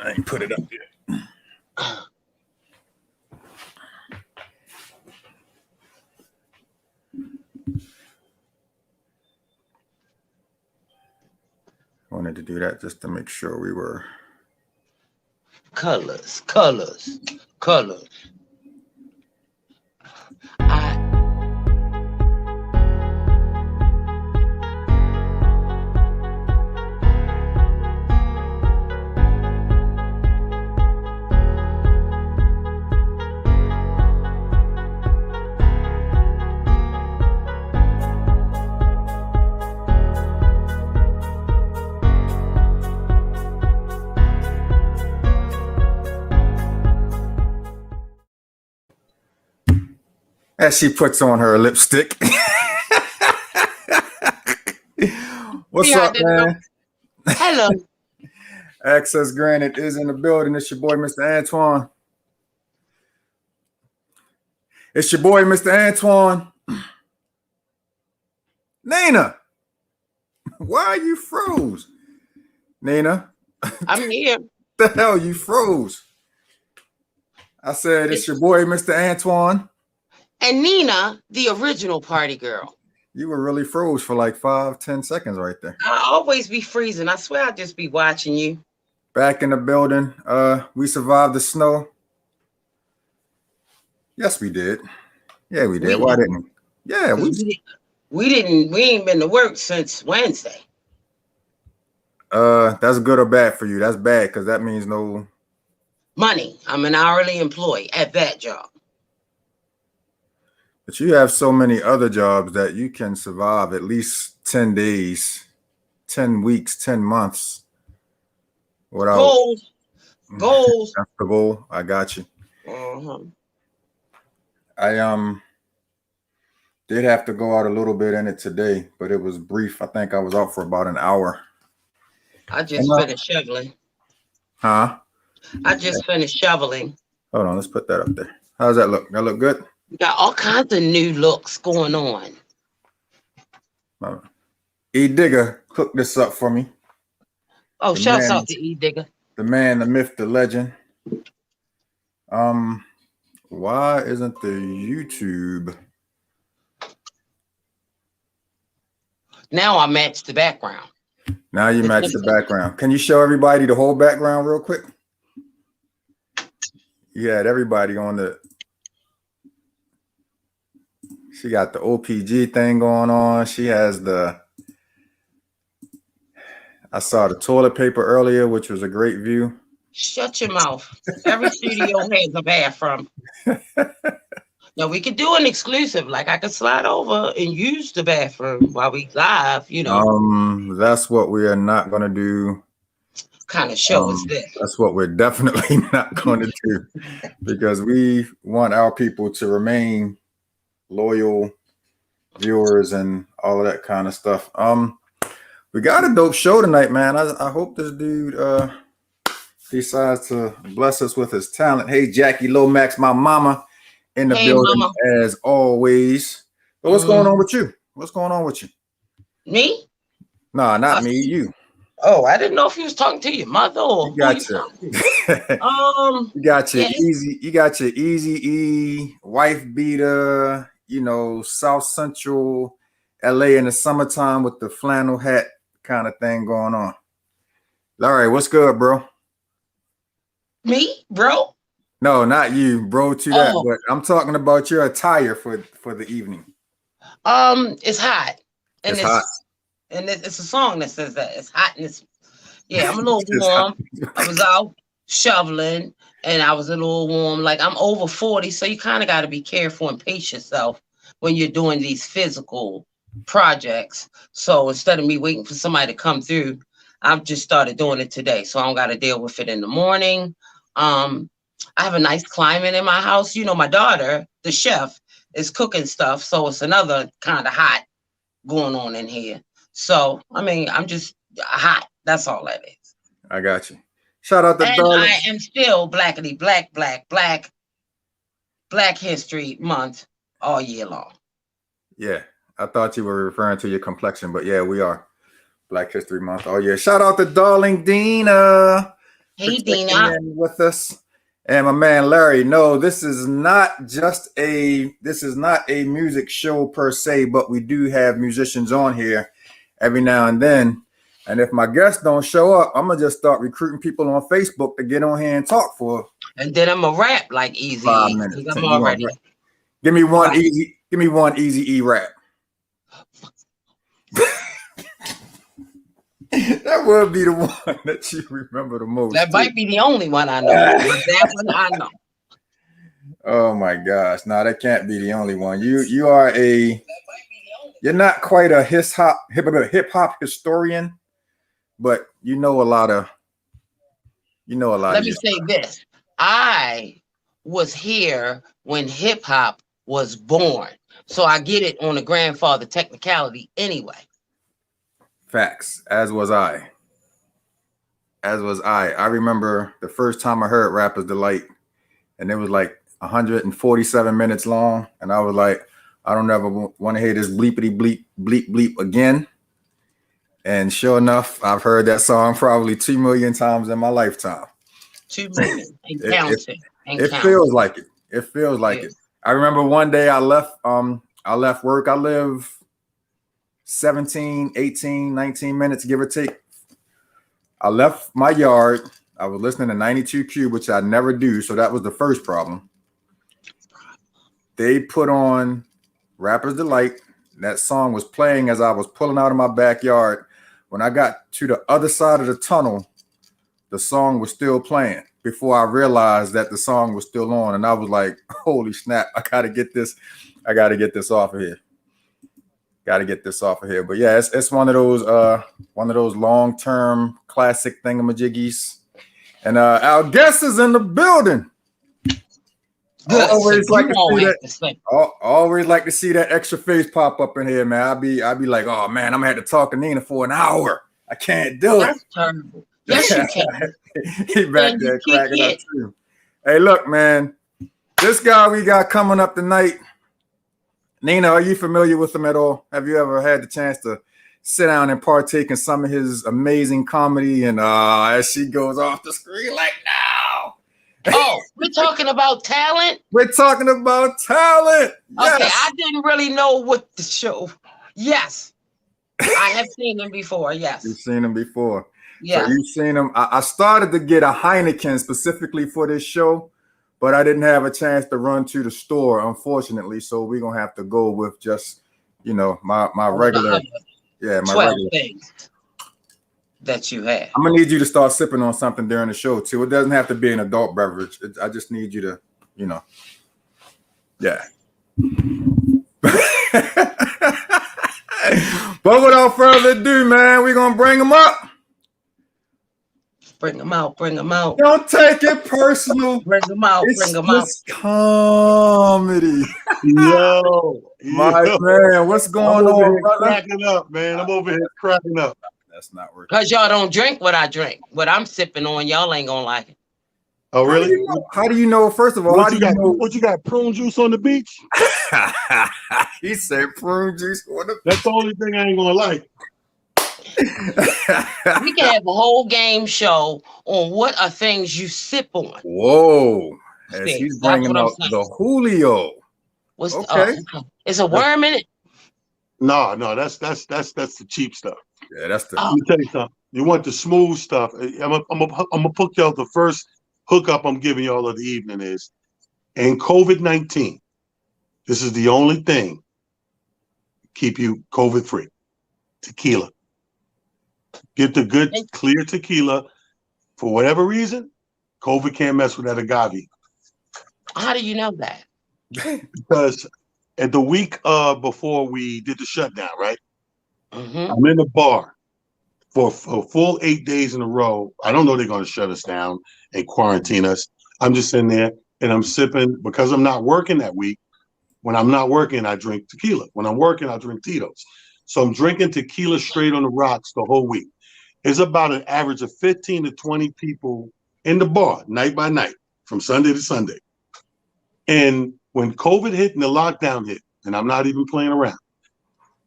I ain't put it up yet. Wanted to do that just to make sure we were colors. as she puts on her lipstick. What's up, man? Hello. Access granted is in the building. It's your boy, Mr. Antoine. It's your boy, Mr. Antoine. Nina, why are you froze? Nina, I'm here. the hell you froze? I said it's your boy, Mr. Antoine. And Nina, the original party girl. You were really froze for like 5-10 seconds right there. I always be freezing. I swear I'll just be watching you. Back in the building. We survived the snow. Yes, we did. Yeah, we did. Why didn't we? Yeah, we ain't been to work since Wednesday. That's good or bad for you? That's bad because that means no money. I'm an hourly employee at that job. But you have so many other jobs that you can survive at least 10 days, 10 weeks, 10 months without goals. That's the goal. I got you. I did have to go out a little bit in it today, but it was brief. I think I was out for about an hour. I just finished shoveling. Huh? I just finished shoveling. Hold on, let's put that up there. How's that look? That look good? We got all kinds of new looks going on. E Digger cooked this up for me. Oh, shouts out to E Digger. The man, the myth, the legend. Why isn't the YouTube? Now I match the background. Now you match the background. Can you show everybody the whole background real quick? You had everybody on the. She got the OPG thing going on. She has the. I saw the toilet paper earlier, which was a great view. Shut your mouth. Every studio has a bathroom. Now we could do an exclusive. Like I could slide over and use the bathroom while we live, you know. That's what we are not going to do. Kind of show is this. That's what we're definitely not going to do because we want our people to remain loyal viewers and all of that kind of stuff. We got a dope show tonight, man. I hope this dude decides to bless us with his talent. Hey, Jackie Lomax, my mama, in the building mama. As always. But what's going on with you? What's going on with you? Me? Nah, not me. You. Oh, I didn't know if he was talking to your mother or you got your, you got your easy. You got your Easy E wife beater. You know, South Central LA in the summertime with the flannel hat kind of thing going on. All right, what's good, bro? Me, bro? No, not you, bro. To that, but I'm talking about your attire for the evening. It's hot, and it's hot, and it's a song that says that it's hot and it's I'm a little warm. I was out shoveling, and I was a little warm. Like I'm over 40, so you kind of got to be careful and pace yourself when you're doing these physical projects. So instead of me waiting for somebody to come through, I've just started doing it today, so I don't got to deal with it in the morning. I have a nice climate in my house. You know, my daughter, the chef, is cooking stuff, so it's another kind of hot going on in here. So, I mean, I'm just hot. That's all that is. I got you. Shout out to Darling. I am still blackity black History Month all year long. Yeah, I thought you were referring to your complexion, but yeah, we are Black History Month all year. Shout out to darling Dina. Hey, checking Dina. in with us. And my man Larry, no, this is not a music show per se, but we do have musicians on here every now and then. And if my guests don't show up, I'm gonna just start recruiting people on Facebook to get on here and talk for And then I'm a rap like Easy 5 E. minutes. I'm already. Give me one Right. easy. Give me one Easy E rap. That would be the one that you remember the most. That might be the only one I know. But that one I know. Oh my gosh! No, that can't be the only one. You are a. You're not quite a hip hop historian, but you know a lot of. Let me say this. I was here when hip hop was born. So I get it on the grandfather technicality anyway. Facts, as was I. I remember the first time I heard Rapper's Delight, and it was like 147 minutes long, and I was like, I don't ever want to hear this bleepity bleep bleep bleep again. And sure enough, I've heard that song probably 2 million times in my lifetime. 2 million and counting. It feels like it. It feels like it. I remember one day I left work. I live 17, 18, 19 minutes, give or take. I left my yard. I was listening to 92Q, which I never do. So that was the first problem. They put on Rapper's Delight. That song was playing as I was pulling out of my backyard. When I got to the other side of the tunnel, the song was still playing before I realized that the song was still on. And I was like, holy snap, I got to get this off of here. Got to get this off of here. But yeah, it's one of those long-term classic thingamajiggies. And our guest is in the building. Always like to see that extra face pop up in here, man. I'll be like, oh man, I'm gonna have to talk to Nina for an hour. I can't do it. That's terrible. Yes, you can. He back there cracking up too. Hey, look, man, this guy we got coming up tonight. Nina, are you familiar with him at all? Have you ever had the chance to sit down and partake in some of his amazing comedy? And as she goes off the screen like, no. Oh, we're talking about talent? We're talking about talent. Yes. Okay, I didn't really know what the show. Yes. I have seen him before, yes. You've seen him before. Yeah. So you've seen him. I started to get a Heineken specifically for this show, but I didn't have a chance to run to the store, unfortunately. So we're gonna have to go with just, my regular, my 12 regular things that you have. I'm gonna need you to start sipping on something during the show too. It doesn't have to be an adult beverage. I just need you to, yeah. But without further ado, man, we're gonna bring him up. Bring them out. Bring them out. Don't take it personal. Bring them out. It's Bring them out. comedy. Yo, My man, what's going on, brother? Cracking up, man. I'm over here cracking up. That's not working. Because y'all don't drink what I drink. What I'm sipping on, y'all ain't gonna like it. Oh, really? How do you know? First of all, What you got? Prune juice on the beach? He said prune juice on the That's the only thing I ain't gonna like. We can have a whole game show on what are things you sip on. Whoa. As See, he's that's bringing what I'm out saying. the Julio. What's Okay. Is a worm in it? No, that's the cheap stuff. Yeah, that's the Let me tell you something. You want the smooth stuff. I'm gonna put y'all the first hookup I'm giving y'all of the evening is in COVID-19. This is the only thing keep you COVID free. Tequila. Get the good clear tequila. For whatever reason, COVID can't mess with that agave. How do you know that? Because at the week before we did the shutdown, right? Mm-hmm. I'm in the bar for a full 8 days in a row. I don't know they're going to shut us down and quarantine us. I'm just in there and I'm sipping because I'm not working that week. When I'm not working, I drink tequila. When I'm working, I drink Tito's. So I'm drinking tequila straight on the rocks the whole week. It's about an average of 15 to 20 people in the bar, night by night, from Sunday to Sunday. And when COVID hit and the lockdown hit, and I'm not even playing around,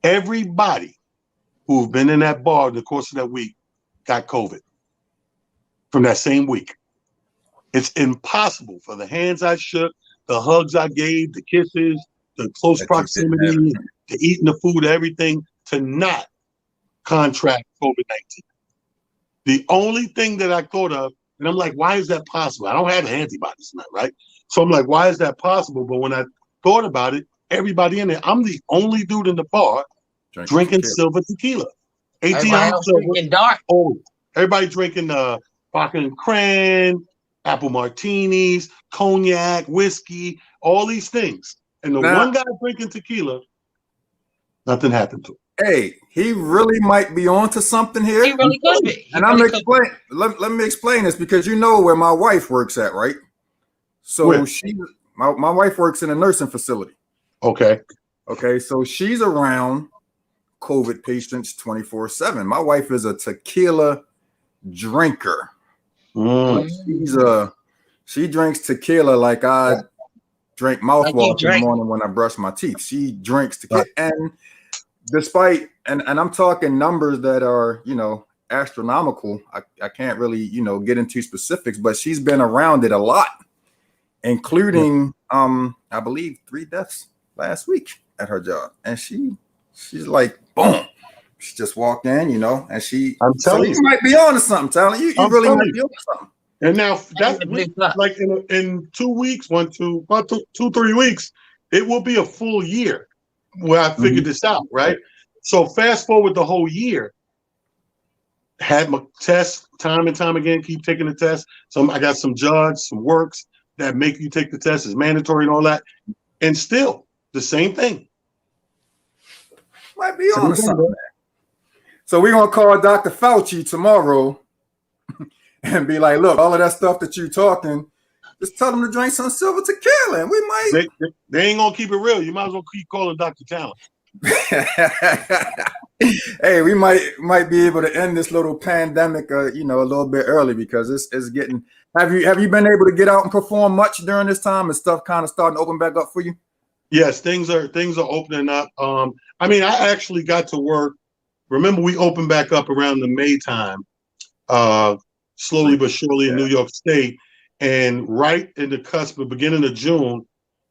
everybody who've been in that bar in the course of that week got COVID. from that same week. It's impossible for the hands I shook, the hugs I gave, the kisses, the close proximity, the eating the food, everything, to not contract COVID-19. The only thing that I thought of, and I'm like, why is that possible? I don't have the antibodies tonight, right? So I'm like, why is that possible? But when I thought about it, everybody in there, I'm the only dude in the bar drinking silver tequila. 18 ounce silver. Drinking dark. Oh, everybody drinking vodka and cran, apple martinis, cognac, whiskey, all these things. And the one guy drinking tequila, nothing happened to him. Hey, he really might be onto something here. He really could be. And I'm explain. Let me explain this, because you know where my wife works at, right? So Where? my wife works in a nursing facility. Okay. Okay, so she's around COVID patients 24/7. My wife is a tequila drinker. She drinks tequila like I drink mouthwash in the morning when I brush my teeth. She drinks tequila, and despite and I'm talking numbers that are, you know, astronomical. I can't really, you know, get into specifics, but she's been around it a lot, including I believe 3 deaths last week at her job. And she's like, boom. She just walked in, you know, and I'm telling you, might be on to something, Talent. You really might be on to something. And now that's like in 2 weeks, 3 weeks, it will be a full year where I figured this out, right? So fast forward the whole year, had my tests time and time again, keep taking the test. I got some jobs, some works that make you take the test, it's mandatory and all that. And still the same thing. Might be on to something. So we're gonna call Dr. Fauci tomorrow and be like, look, all of that stuff that you talking, just tell them to drink some silver tequila, and we might. They ain't gonna keep it real. You might as well keep calling Dr. Talent. Hey, we might be able to end this little pandemic, you know, a little bit early, because it's getting. Have you been able to get out and perform much during this time, and stuff kind of starting to open back up for you? Yes, things are opening up. I mean, I actually got to work. Remember, we opened back up around the May time, slowly but surely in New York State. And right in the cusp of beginning of June,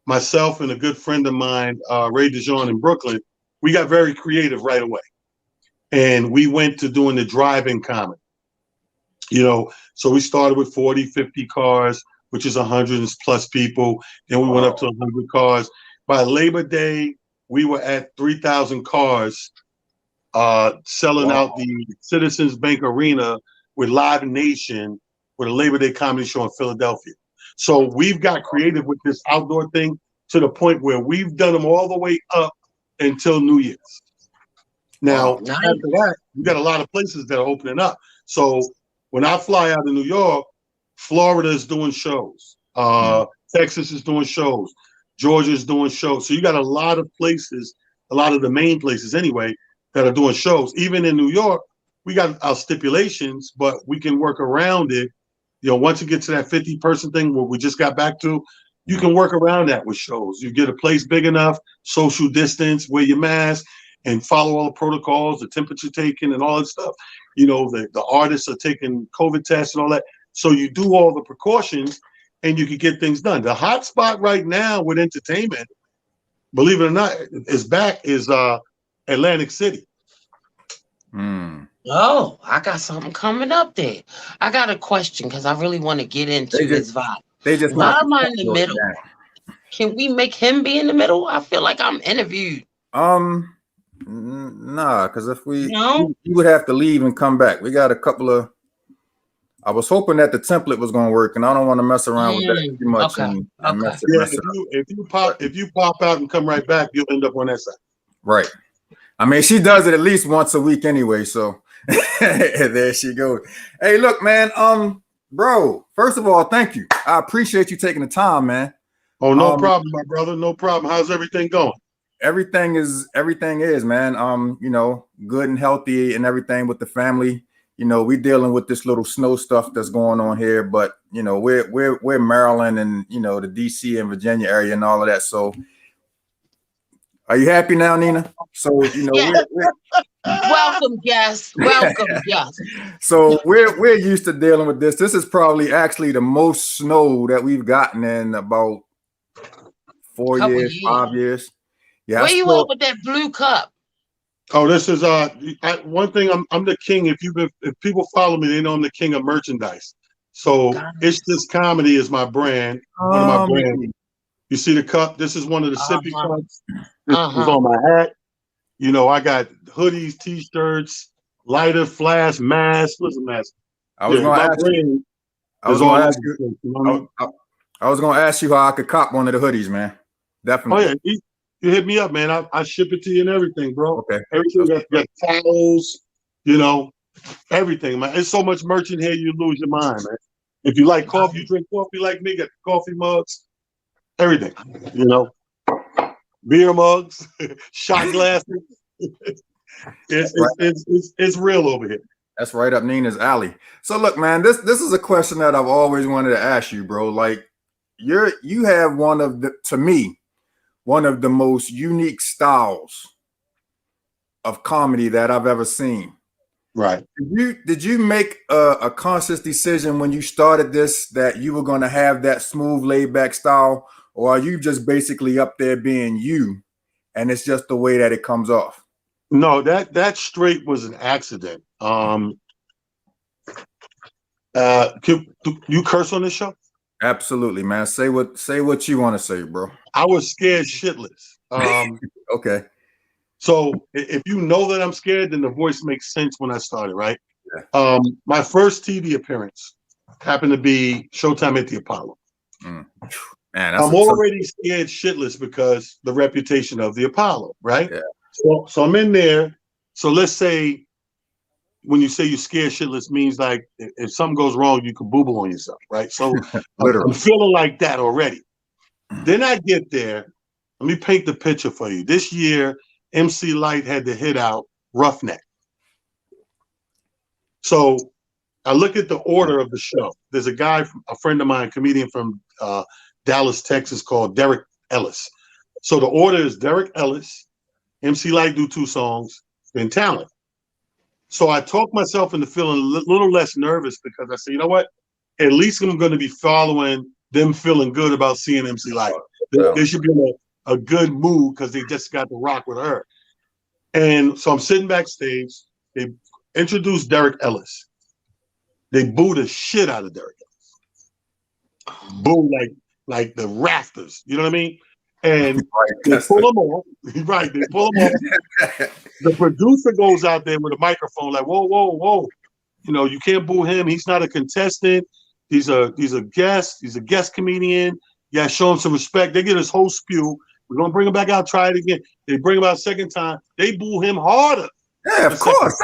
myself and a good friend of mine, Ray DeJean in Brooklyn, we got very creative right away. And we went to doing the drive-in comedy. You know, so we started with 40, 50 cars, which is 100 plus people. Then we went up to 100 cars. By Labor Day, we were at 3,000 cars, selling out the Citizens Bank Arena with Live Nation with a Labor Day comedy show in Philadelphia. So we've got creative with this outdoor thing to the point where we've done them all the way up until New Year's. Now, after that, we got a lot of places that are opening up. So when I fly out of New York, Florida is doing shows. Texas is doing shows. Georgia is doing shows. So you got a lot of places, a lot of the main places anyway, that are doing shows. Even in New York, we got our stipulations, but we can work around it. You know, once you get to that 50-person thing where we just got back to, you can work around that with shows. You get a place big enough, social distance, wear your mask, and follow all the protocols, the temperature taking and all that stuff. You know, the artists are taking COVID tests and all that. So you do all the precautions and you can get things done. The hot spot right now with entertainment, believe it or not, is Atlantic City. Oh, I got something coming up there. I got a question because I really want to get into this vibe. Why am I in the middle? Can we make him be in the middle? I feel like I'm interviewed. Nah, because if you would have to leave and come back. We got a couple of. I was hoping that the template was going to work, and I don't want to mess around with that too much. And mess it up. If you pop out and come right back, you'll end up on that side. Right. I mean, she does it at least once a week anyway, so there she goes. Hey, look, man. Bro, first of all, thank you. I appreciate you taking the time, man. Oh, no problem, my brother. No problem. How's everything going? Everything is, man. You know, good and healthy and everything with the family. You know, we dealing with this little snow stuff that's going on here, but you know, we're Maryland and, you know, the DC and Virginia area and all of that. So Are you happy now, Nina? So Yeah. Welcome, guests. Welcome, guests. so we're used to dealing with this. This is probably actually the most snow that we've gotten in about 4 years, 5 years. Yeah. Where you at with that blue cup? Oh, this is one thing. I'm the king. If people follow me, they know I'm the king of merchandise. So It's This Comedy is my brand. One of my brands. You see the cup? This is one of the sippy cups. This is on my hat. I got hoodies, t-shirts, lighter, flash, mask. What's a mask? I was going to ask you how I could cop one of the hoodies, man. Definitely. Oh yeah, you hit me up, man. I ship it to you and everything, bro. Okay. Everything got towels, everything, man. There's so much merch in here, you lose your mind, man. If you like coffee, you drink coffee like me, got coffee mugs, everything, beer mugs, shot glasses. It's real over here. That's right up Nina's alley. So look, man, this is a question that I've always wanted to ask you, bro. Like you have to me, one of the most unique styles of comedy that I've ever seen. Right. Did you make a conscious decision when you started this that you were going to have that smooth, laid back style, or are you just basically up there being you, and it's just the way that it comes off? No, that straight was an accident. You curse on this show? Absolutely, man. Say what you want to say, bro. I was scared shitless. Okay. So if you know that I'm scared, then the voice makes sense when I started, right? Yeah. My first TV appearance happened to be Showtime at the Apollo. Man, I'm already scared shitless because the reputation of the Apollo, right? Yeah. So I'm in there. So let's say when you say you're scared shitless means like if something goes wrong, you can boo-boo on yourself, right? So I'm feeling like that already. Then I get there. Let me paint the picture for you. This year, MC Lyte had the hit out Roughneck. So I look at the order of the show. There's a guy, a friend of mine, comedian from Dallas, Texas, called Derek Ellis. So the order is Derek Ellis, MC Lyte do 2 songs, then Talent. So I talked myself into feeling a little less nervous because I said, you know what? At least I'm going to be following them feeling good about seeing MC Lyte. They should be in a good mood because they just got to rock with her. And so I'm sitting backstage. They introduced Derek Ellis. They booed the shit out of Derek Ellis. Boo like the rafters. You know what I mean? And they pull him off. Right, they pull him off. The producer goes out there with a microphone like, whoa, whoa, whoa. You can't boo him. He's not a contestant. He's a guest. He's a guest comedian. Yeah, show him some respect. They get his whole spew. We're going to bring him back out, try it again. They bring him out a second time. They boo him harder. Yeah, of course.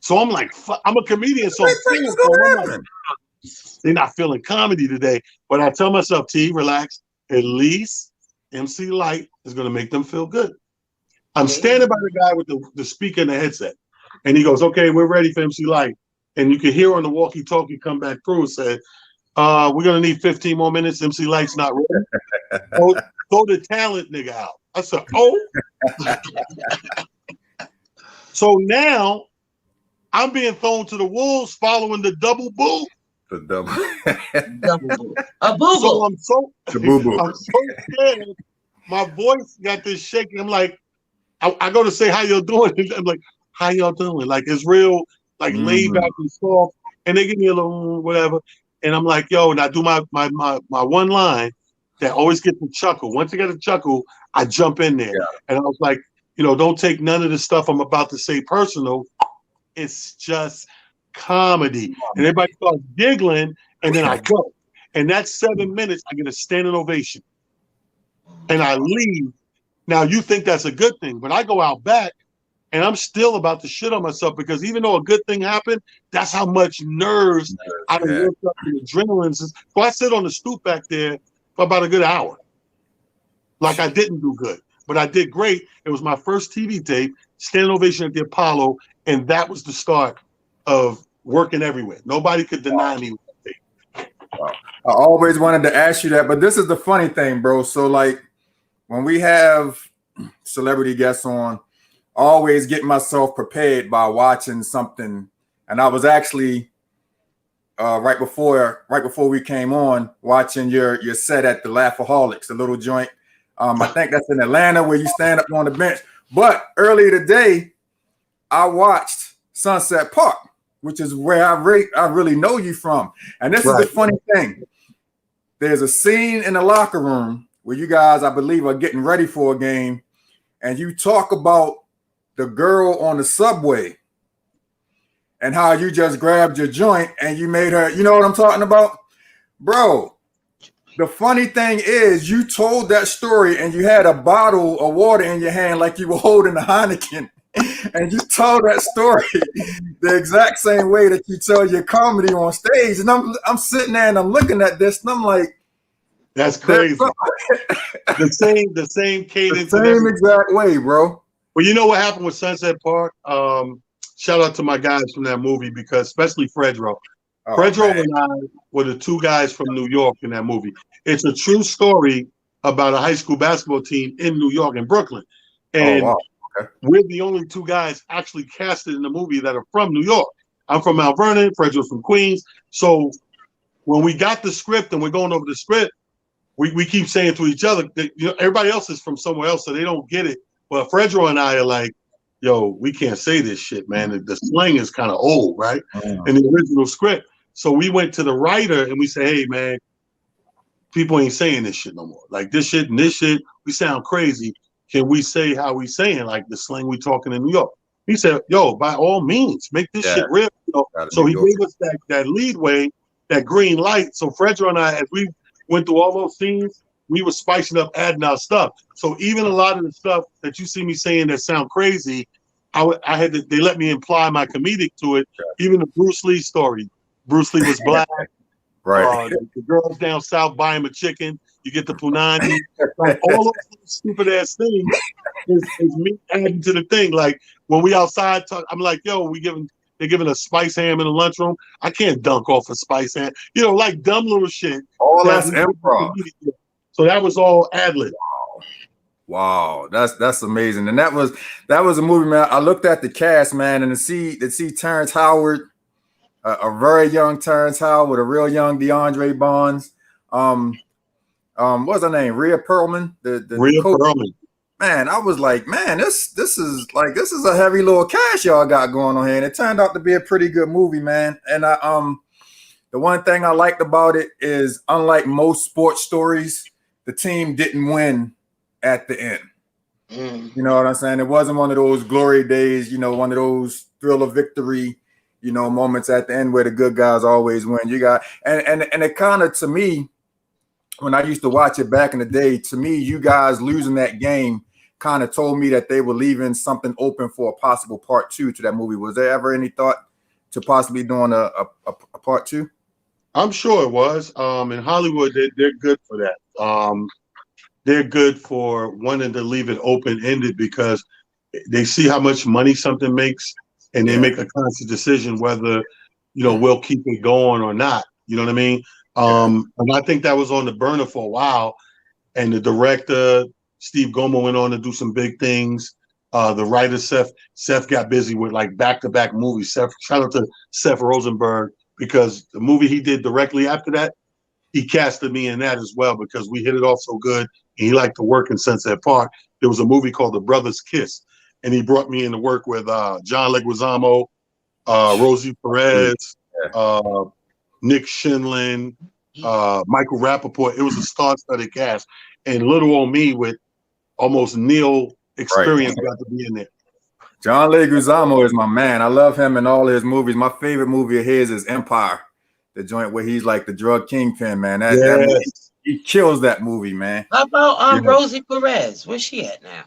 So I'm like, I'm a comedian, so they're not feeling comedy today. But I tell myself, T, relax. At least MC Lyte is going to make them feel good. I'm standing by the guy with the speaker and the headset. And he goes, okay, we're ready for MC Lyte. And you can hear on the walkie-talkie come back through and say, we're going to need 15 more minutes. MC Lyte's not ready. Throw the talent nigga out. I said, oh. So now I'm being thrown to the wolves following the double boo. The double. Double boo. A boo-boo. So I'm so scared. My voice got this shaking. I'm like, I go to say how y'all doing. I'm like, how y'all doing? Like it's real, like laid back and soft. And they give me a little whatever. And I'm like, yo, and I do my one line that always gets a chuckle. Once I get a chuckle, I jump in there. Yeah. And I was like, don't take none of the stuff I'm about to say personal. It's just comedy. And everybody starts giggling, and then I go. And that's 7 minutes, I get a standing ovation. And I leave. Now, you think that's a good thing, but I go out back, and I'm still about to shit on myself because even though a good thing happened, that's how much nerves I worked up and adrenaline. So I sit on the stoop back there for about a good hour. Like I didn't do good, but I did great. It was my first TV tape, standing ovation at the Apollo, and that was the start of working everywhere. Nobody could deny me. Wow. I always wanted to ask you that, but this is the funny thing, bro. So like when we have celebrity guests on, always get myself prepared by watching something. And I was actually right before we came on watching your set at the Laughaholics, the little joint. I think that's in Atlanta where you stand up on the bench. But earlier today, I watched Sunset Park, which is where I really know you from. And this is the funny thing. There's a scene in the locker room where you guys, I believe, are getting ready for a game, and you talk about the girl on the subway and how you just grabbed your joint and you made her, you know what I'm talking about? Bro, the funny thing is you told that story and you had a bottle of water in your hand like you were holding a Heineken. And you told that story the exact same way that you tell your comedy on stage. And I'm sitting there and I'm looking at this and I'm like, that's crazy. the same cadence. The same exact way, bro. Well, you know what happened with Sunset Park? Shout out to my guys from that movie, because especially Fredro. Fredro and I were the two guys from New York in that movie. It's a true story about a high school basketball team in New York and Brooklyn. And we're the only two guys actually casted in the movie that are from New York. I'm from Mount Vernon, Fredro's from Queens. So when we got the script and we're going over the script, we keep saying to each other that, you know, everybody else is from somewhere else, so they don't get it. But Fredro and I are like, yo, we can't say this shit, man. The slang is kind of old, right? In the original script. So we went to the writer and we said, hey, man, people ain't saying this shit no more. Like this shit and this shit, we sound crazy. Can we say how we saying, like the slang we talking in New York? He said, yo, by all means, make this shit real. You know? So he gave us that leadway, that green light. So Fredro and I, as we went through all those scenes, we were spicing up, adding our stuff. So even a lot of the stuff that you see me saying that sound crazy, I had to, they let me imply my comedic to it. Even the Bruce Lee story. Bruce Lee was black. The girls down south buy him a chicken. You get the punani. Like all those stupid ass things is me adding to the thing. Like when we outside talk, I'm like, yo, they're giving us spice ham in the lunchroom. I can't dunk off a spice ham. You know, like dumb little shit. All that's improv. So that was all ad-lib. Wow, that's amazing. And that was a movie, man. I looked at the cast, man, and to see Terrence Howard, a very young Terrence Howard, a real young DeAndre Bonds. What's her name? Rhea Perlman. Rhea Perlman. Man, I was like, man, this is a heavy little cast y'all got going on here, and it turned out to be a pretty good movie, man. And the one thing I liked about it is, unlike most sports stories, the team didn't win at the end. You know what I'm saying? It wasn't one of those glory days, you know, one of those thrill of victory, you know, moments at the end where the good guys always win. You got and it kind of, to me, when I used to watch it back in the day, to me, you guys losing that game kind of told me that they were leaving something open for a possible part 2 to that movie. Was there ever any thought to possibly doing a part 2? I'm sure it was. In Hollywood, they're good for that. They're good for wanting to leave it open-ended because they see how much money something makes, and they make a conscious decision whether, you know, we'll keep it going or not. You know what I mean? And I think that was on the burner for a while. And the director, Steve Gomer, went on to do some big things. The writer, Seth got busy with like back-to-back movies. Shout out to Seth Rosenberg, because the movie he did directly after that, he casted me in that as well because we hit it off so good. And he liked to work in Sunset Park. There was a movie called The Brothers Kiss, and he brought me in to work with John Leguizamo, Rosie Perez, Nick Shinlin, Michael Rappaport. It was a star-studded cast, and little old me with almost Neil experience got to be in there. John Leguizamo is my man. I love him in all his movies. My favorite movie of his is Empire, the joint where he's like the drug kingpin, man. That movie, he kills that movie, man. How about Rosie Perez? Where's she at now?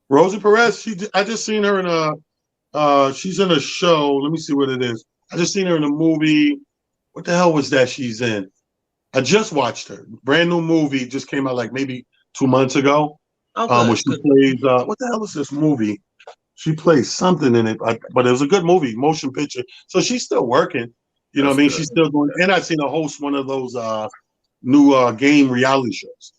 Rosie Perez, I just seen her in she's in a show. Let me see what it is. I just seen her in a movie. What the hell was that she's in? I just watched her. Brand new movie, just came out like maybe 2 months ago. Where she plays, what the hell is this movie? She plays something in it, but it was a good movie, motion picture. So she's still working. You know what I mean? She's still doing, and I've seen her host one of those new game reality shows.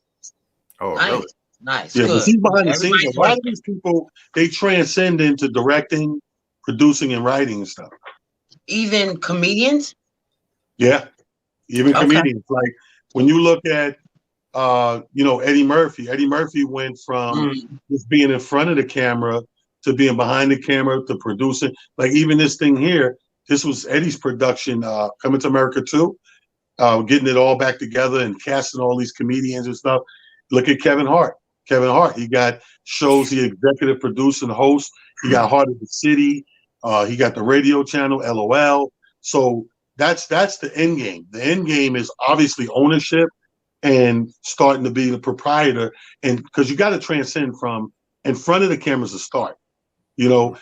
Oh, really? Nice, Yeah, but good. he's behind the scenes. Everybody's A lot of working. these people, they transcend into directing, producing, and writing and stuff. Even comedians. Yeah, even Okay. comedians. Like when you look at, Eddie Murphy. Eddie Murphy went from Mm. just being in front of the camera to being behind the camera to producing. Like even this thing here, this was Eddie's production, Coming to America 2, getting it all back together and casting all these comedians and stuff. Look at Kevin Hart. Kevin Hart, he got shows he executive produced and host. He got Heart of the City. He got the radio channel, LOL. So that's the end game. The end game is obviously ownership and starting to be the proprietor. And because you got to transcend from in front of the cameras to start. You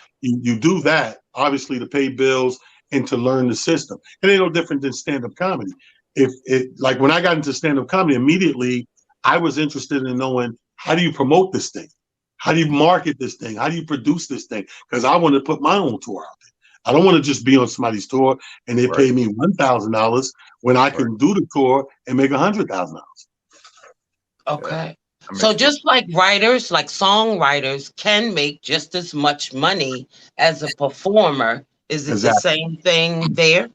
do that obviously to pay bills and to learn the system. It ain't no different than stand-up comedy. If it like when I got into stand-up comedy, immediately I was interested in knowing, how do you promote this thing? How do you market this thing? How do you produce this thing? Because I want to put my own tour out there. I don't want to just be on somebody's tour and they Right. pay me $1,000 when I can do the tour and make $100,000. Okay. That So makes just like writers, like songwriters can make just as much money as a performer. Is it the Exactly. same thing there?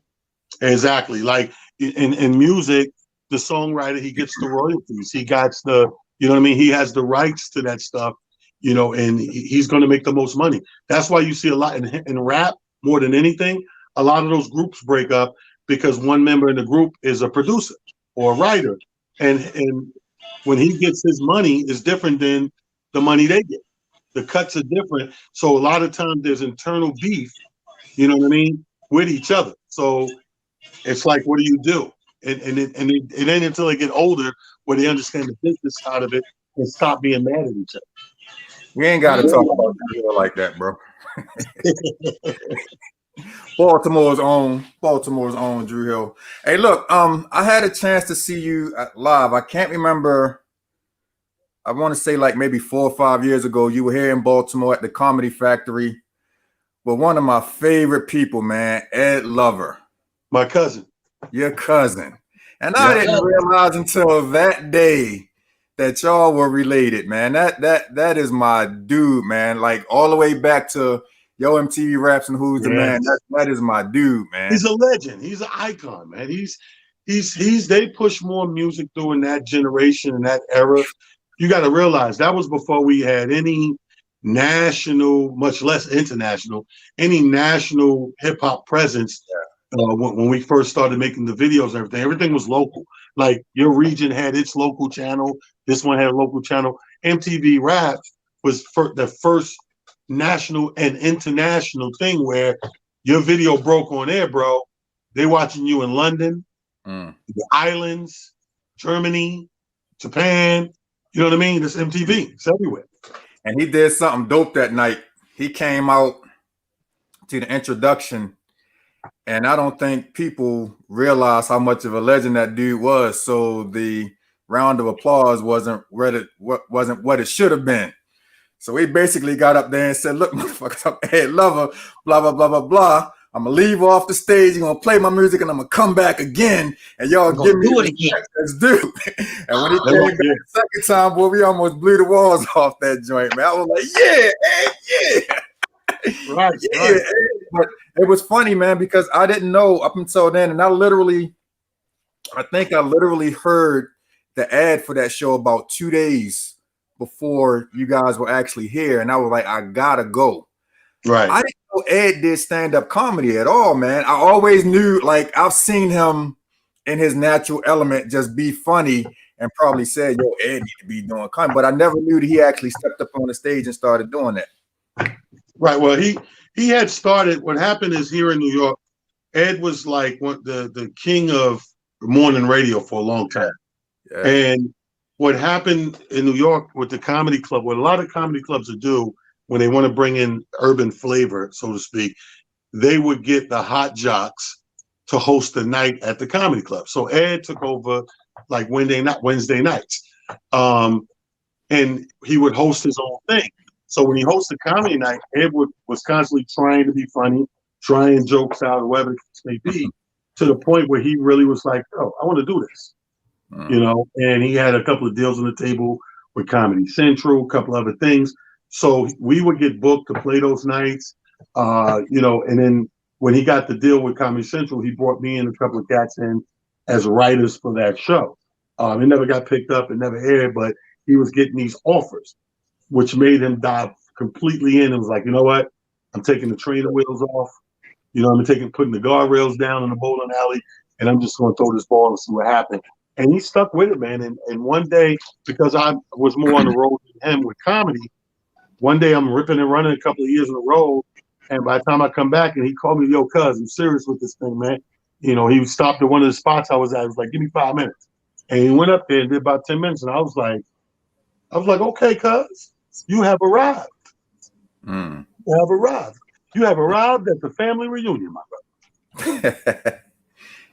Exactly. Like in music, the songwriter, he gets the royalties. He got the, you know what I mean? He has the rights to that stuff, and he's going to make the most money. That's why you see a lot in rap, more than anything, a lot of those groups break up because one member in the group is a producer or a writer. And when he gets his money, is different than the money they get. The cuts are different. So a lot of times there's internal beef, you know what I mean, with each other. So it's like, what do you do? It ain't until they get older where they understand the business side of it and stop being mad at each other. We ain't got to talk about Drew like that, bro. Baltimore's own Drew Hill. Hey, look, I had a chance to see you live. I can't remember. I want to say like maybe 4 or 5 years ago. You were here in Baltimore at the Comedy Factory with one of my favorite people, man, Ed Lover. My cousin. Your cousin. And I didn't realize until that day that y'all were related, man. That is my dude, man. Like all the way back to Yo MTV Raps and Who's the Man. That is my dude, man. He's a legend. He's an icon, man. They pushed more music during that generation and that era. You got to realize that was before we had any national, much less international, any national hip hop presence. When we first started making the videos and everything was local. Like your region had its local channel. This one had a local channel. MTV Raps was the first national and international thing where your video broke on air, bro. They watching you in London, the islands, Germany, Japan. You know what I mean? It's MTV. It's everywhere. And he did something dope that night. He came out to the introduction, and I don't think people realize how much of a legend that dude was. So the round of applause wasn't what it should have been. So he basically got up there and said, "Look, motherfuckers, I'm Ed Lover, blah, blah, blah, blah, blah. I'm going to leave off the stage. You're going to play my music, and I'm going to come back again. And y'all give me it again. Let's do." And when he came back the second time, boy, we almost blew the walls off that joint, man. I was like, yeah. Right. But it was funny, man, because I didn't know up until then. And I think I literally heard the ad for that show about 2 days before you guys were actually here. And I was like, I gotta go. Right. I didn't know Ed did stand-up comedy at all, man. I always knew, like, I've seen him in his natural element just be funny and probably said, yo, Ed need to be doing comedy. But I never knew that he actually stepped up on the stage and started doing that. Right. Well, he had started. What happened is here in New York, Ed was like the king of morning radio for a long time. Yeah. And what happened in New York with the comedy club, what a lot of comedy clubs would do when they want to bring in urban flavor, so to speak, they would get the hot jocks to host the night at the comedy club. So Ed took over like Wednesday nights. And he would host his own thing. So when he hosted comedy night, Ed was constantly trying to be funny, trying jokes out, or whatever it may be, to the point where he really was like, "Oh, I want to do this," And he had a couple of deals on the table with Comedy Central, a couple other things. So we would get booked to play those nights, you know, and then when he got the deal with Comedy Central, he brought me and a couple of cats in as writers for that show. It never got picked up, it never aired, but he was getting these offers, which made him dive completely in and was like, you know what? I'm taking the trainer wheels off. You know, putting the guardrails down in the bowling alley, and I'm just going to throw this ball and see what happens. And he stuck with it, man. And one day, because I was more on the road than him with comedy, one day I'm ripping and running a couple of years in a row, and by the time I come back and he called me, yo, cuz, I'm serious with this thing, man. You know, he stopped at one of the spots I was at. He was like, give me 5 minutes. And he went up there and did about 10 minutes, and I was like, okay, cuz, you have arrived. You have arrived. You have arrived at the family reunion, my brother.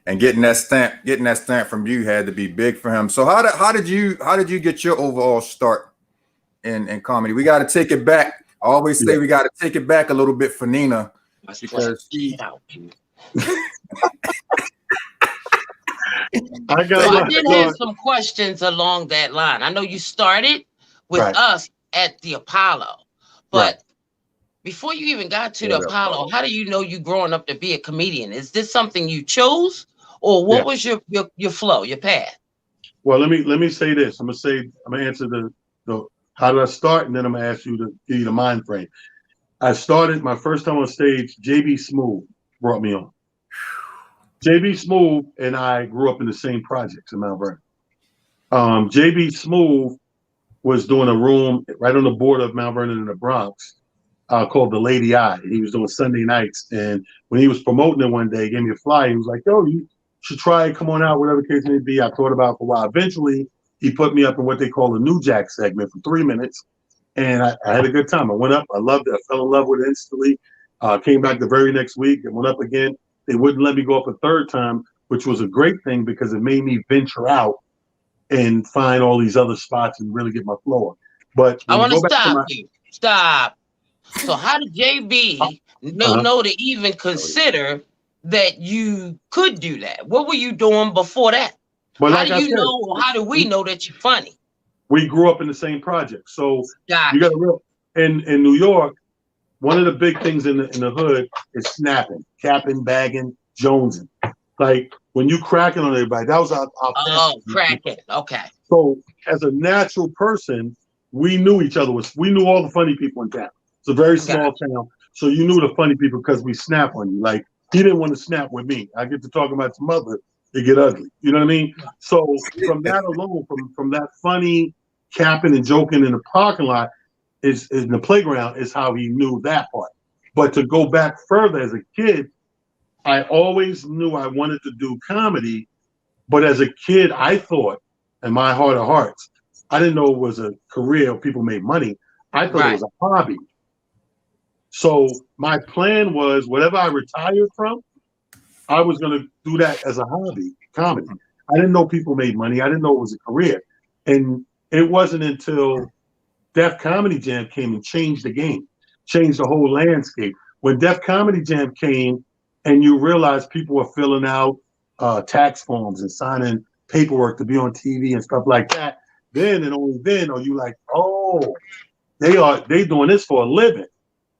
And getting that stamp from you had to be big for him. So how did you get your overall start in comedy? We got to take it back. I always say we got to take it back a little bit for Nina because she. I did have some questions along that line. I know you started with us at the Apollo, but before you even got to the Apollo, how do you know you growing up to be a comedian? Is this something you chose, or what was your flow, your path? Well, let me say this. I'm gonna answer the how did I start, and then I'm gonna ask you to give you the mind frame. I started my first time on stage. JB Smoove brought me on. JB Smoove and I grew up in the same projects in Mount Vernon. JB Smoove was doing a room right on the border of Mount Vernon and the Bronx. Called the Lady Eye. He was doing Sunday nights, and when he was promoting it one day, he gave me a flyer. He was like, "Yo, you should try it. Come on out, whatever the case may be." I thought about it for a while. Eventually, he put me up in what they call a New Jack segment for 3 minutes, and I had a good time. I went up. I loved it. I fell in love with it instantly. Came back the very next week and went up again. They wouldn't let me go up a third time, which was a great thing because it made me venture out and find all these other spots and really get my flow on. But I want to stop you. Stop. So how did JB know to even consider that you could do that? What were you doing before that? But how do you know, or how do we know that you're funny? We grew up in the same project. So you got to real in New York, one of the big things in the hood is snapping, capping, bagging, jonesing. Like when you cracking on everybody, that was our cracking. Okay. So as a natural person, we knew each other. We knew all the funny people in town. It's a very small town, so you knew the funny people because we snap on you. Like he didn't want to snap with me. I get to talk about some other, it get ugly. You know what I mean? So from that alone, from that funny capping and joking in the parking lot, is in the playground is how he knew that part. But to go back further as a kid, I always knew I wanted to do comedy, but as a kid, I thought, in my heart of hearts, I didn't know it was a career. People made money. I thought it was a hobby. So my plan was whatever I retired from, I was going to do that as a hobby, comedy. I didn't know people made money. I didn't know it was a career. And it wasn't until Def Comedy Jam came and changed the game, changed the whole landscape. When Def Comedy Jam came and you realize people were filling out tax forms and signing paperwork to be on TV and stuff like that, then and only then are you like, oh, they doing this for a living.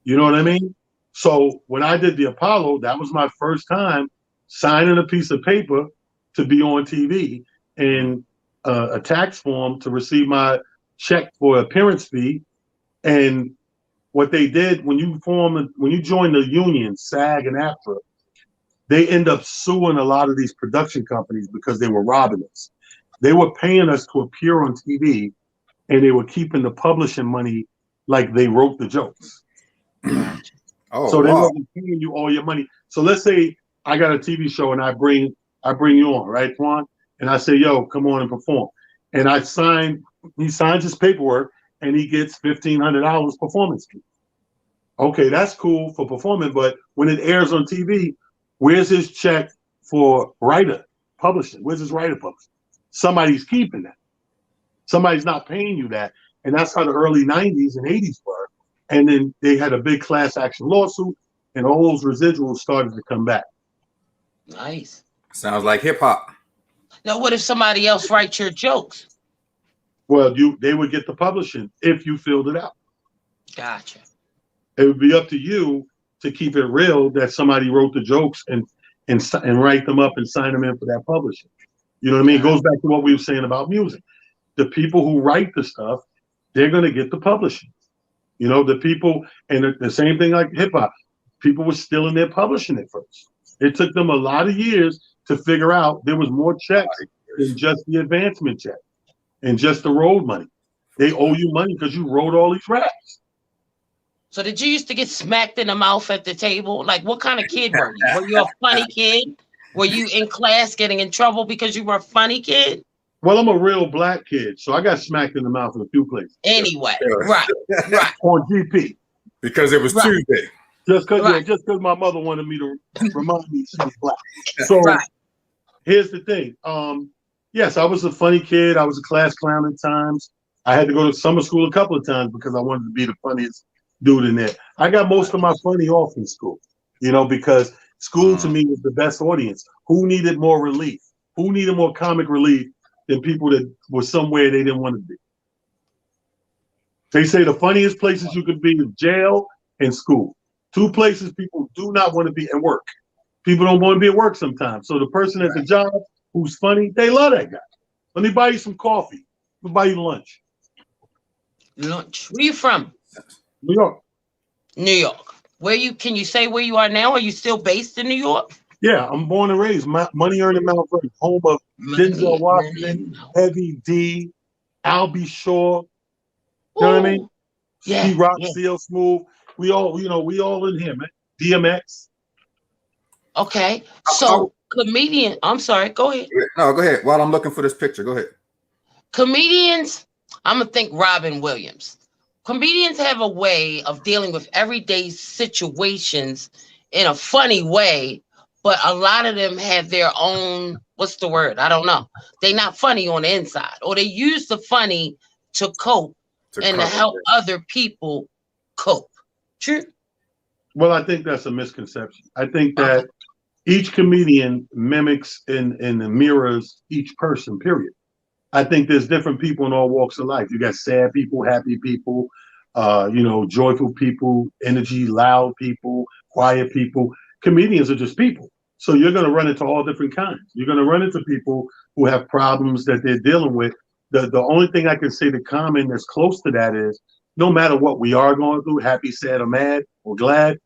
You know what I mean? So when I did the Apollo, that was my first time signing a piece of paper to be on TV and a tax form to receive my check for appearance fee. And what they did when you join the union, SAG and AFTRA, they end up suing a lot of these production companies because they were robbing us. They were paying us to appear on TV, and they were keeping the publishing money like they wrote the jokes. So they wasn't paying you all your money. So let's say I got a TV show and I bring you on, right, Twan? And I say, yo, come on and perform. And he signs his paperwork and he gets $1,500 performance fee. Okay, that's cool for performing, but when it airs on TV, where's his check for writer publishing? Where's his writer publishing? Somebody's keeping that. Somebody's not paying you that. And that's how the early 90s and 80s were. And then they had a big class action lawsuit, and all those residuals started to come back. Nice. Sounds like hip hop. Now, what if somebody else writes your jokes? Well, they would get the publishing if you filled it out. Gotcha. It would be up to you to keep it real that somebody wrote the jokes and write them up and sign them in for that publishing. You know what I mean? It goes back to what we were saying about music. The people who write the stuff, they're going to get the publishing. You know, the people, and the same thing like hip hop. People were stealing their publishing at first. It took them a lot of years to figure out there was more checks than just the advancement check and just the road money. They owe you money because you wrote all these raps. So did you used to get smacked in the mouth at the table? Like, what kind of kid were you? Were you a funny kid? Were you in class getting in trouble because you were a funny kid? Well, I'm a real black kid, so I got smacked in the mouth in a few places. Anyway, right. On GP. Because it was Tuesday. Just because my mother wanted me to remind me she was black. So here's the thing. Yes, I was a funny kid. I was a class clown at times. I had to go to summer school a couple of times because I wanted to be the funniest dude in there. I got most of my funny off in school, you know, because school to me was the best audience. Who needed more relief? Who needed more comic relief than people that were somewhere they didn't want to be? They say the funniest places you could be is jail and school. Two places people do not want to be, and work. People don't want to be at work sometimes. So the person at the job who's funny, they love that guy. Let me buy you some coffee. Let me buy you lunch. Lunch. Where you from? New York. New York. Can you say where you are now? Are you still based in New York? Yeah, I'm born and raised. Money earning Mount Vernon, home of Denzel Washington, Heavy D, Albie Shaw. You know what I mean? Yeah. Ski Rock, CL Smooth. We all in here, man. DMX. Okay. So comedian, I'm sorry, go ahead. No, go ahead. While I'm looking for this picture, go ahead. Comedians, I'm gonna think Robin Williams. Comedians have a way of dealing with everyday situations in a funny way, but a lot of them have their own, what's the word? I don't know. They're not funny on the inside, or they use the funny to cope to help other people cope. True. Well, I think that's a misconception. I think that each comedian mimics and mirrors each person, period. I think there's different people in all walks of life. You got sad people, happy people, joyful people, energy, loud people, quiet people. Comedians are just people. So you're going to run into all different kinds. You're going to run into people who have problems that they're dealing with. The only thing I can say the common that's close to that is no matter what we are going through, happy, sad, or mad, or glad,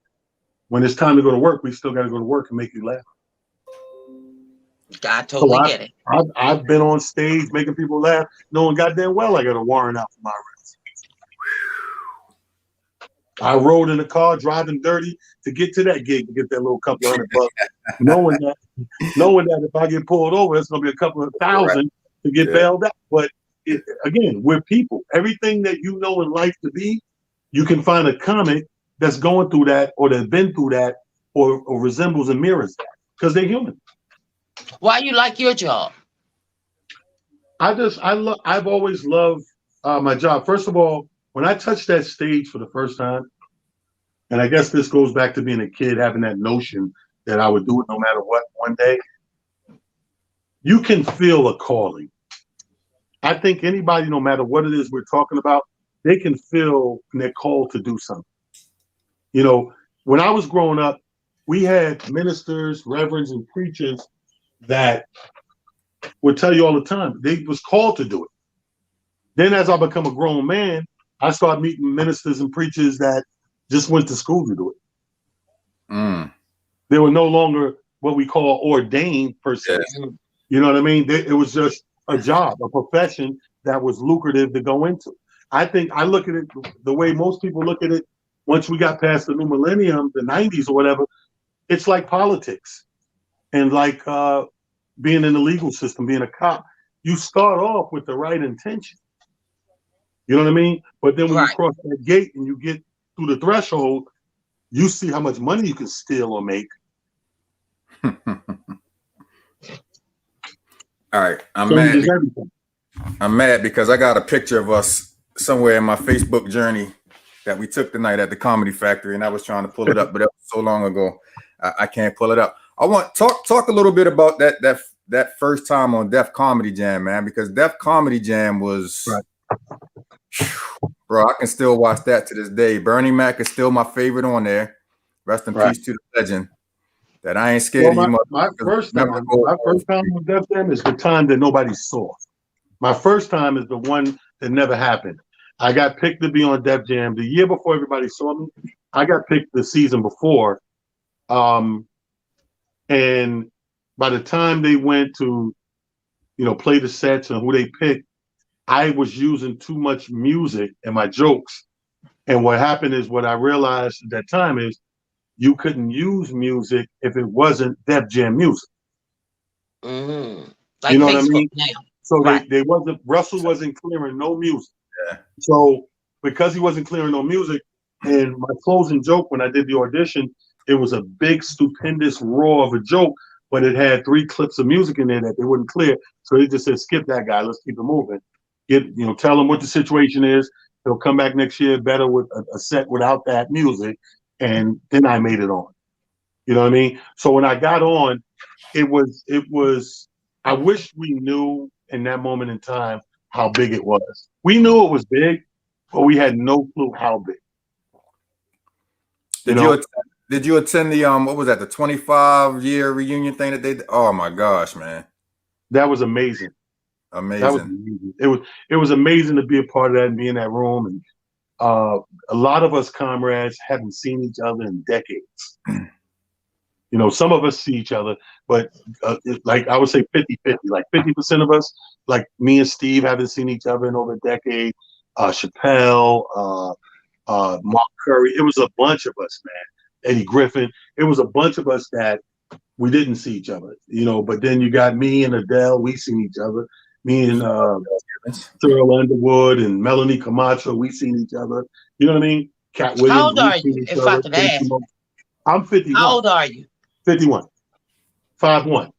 when it's time to go to work, we still got to go to work and make you laugh. I totally get it. I've been on stage making people laugh, knowing goddamn well I got a warrant out for my arrest. I rode in the car driving dirty to get to that gig to get that little couple $100, knowing that if I get pulled over, it's gonna be a couple of thousand to get bailed out. But again, we're people. Everything that you know in life to be, you can find a comic that's going through that, or that's been through that, or resembles and mirrors that, because they're human. Why you like your job? I've always loved my job. First of all, when I touched that stage for the first time, and I guess this goes back to being a kid, having that notion that I would do it no matter what one day, you can feel a calling. I think anybody, no matter what it is we're talking about, they can feel their call to do something. You know, when I was growing up, we had ministers, reverends, and preachers that would tell you all the time they was called to do it. Then as I become a grown man, I started meeting ministers and preachers that just went to school to do it. They were no longer what we call ordained per se. Yes. You know what I mean? It was just a job, a profession that was lucrative to go into. I think I look at it the way most people look at it. Once we got past the new millennium, the 90s or whatever, it's like politics and like being in the legal system, being a cop. You start off with the right intention. You know what I mean? But then when you cross that gate and you get through the threshold, you see how much money you can steal or make. All right. I'm mad because I got a picture of us somewhere in my Facebook journey that we took tonight at the Comedy Factory, and I was trying to pull it up, but that was so long ago, I can't pull it up. I want talk a little bit about that first time on Def Comedy Jam, man, because Def Comedy Jam was Bro, I can still watch that to this day. Bernie Mac is still my favorite on there. Rest in peace to the legend. That I ain't scared of you. My first time with Def Jam is the time that nobody saw. My first time is the one that never happened. I got picked to be on Def Jam the year before everybody saw me. I got picked the season before. And by the time they went to, play the sets and who they picked, I was using too much music in my jokes. And what happened is, what I realized at that time is, you couldn't use music if it wasn't Def Jam music. Mm-hmm. Like you know Facebook what I mean? Now. So they wasn't, Russell wasn't clearing no music. Yeah. So because he wasn't clearing no music, and my closing joke when I did the audition, it was a big, stupendous roar of a joke, but it had 3 clips of music in there that they wouldn't clear. So they just said, skip that guy, let's keep it moving. Tell him what the situation is. He'll come back next year better with a set without that music. And then I made it on. You know what I mean? So when I got on, it was, I wish we knew in that moment in time how big it was. We knew it was big, but we had no clue how big. Did you attend the what was that, the 25-year reunion thing that they did? Oh my gosh, man. That was amazing. Amazing. That was amazing. It was amazing to be a part of that and be in that room. And a lot of us comrades haven't seen each other in decades. Some of us see each other, but like I would say 50-50, like 50% of us, like me and Steve haven't seen each other in over a decade. Chappelle, Mark Curry, it was a bunch of us, man. Eddie Griffin, it was a bunch of us that we didn't see each other, but then you got me and Adele, we seen each other. Me and Cheryl Underwood and Melanie Camacho, we seen each other. You know what I mean? Cat Williams. How old are you, if I could ask? I'm 51. How old are you? 51. 5'1".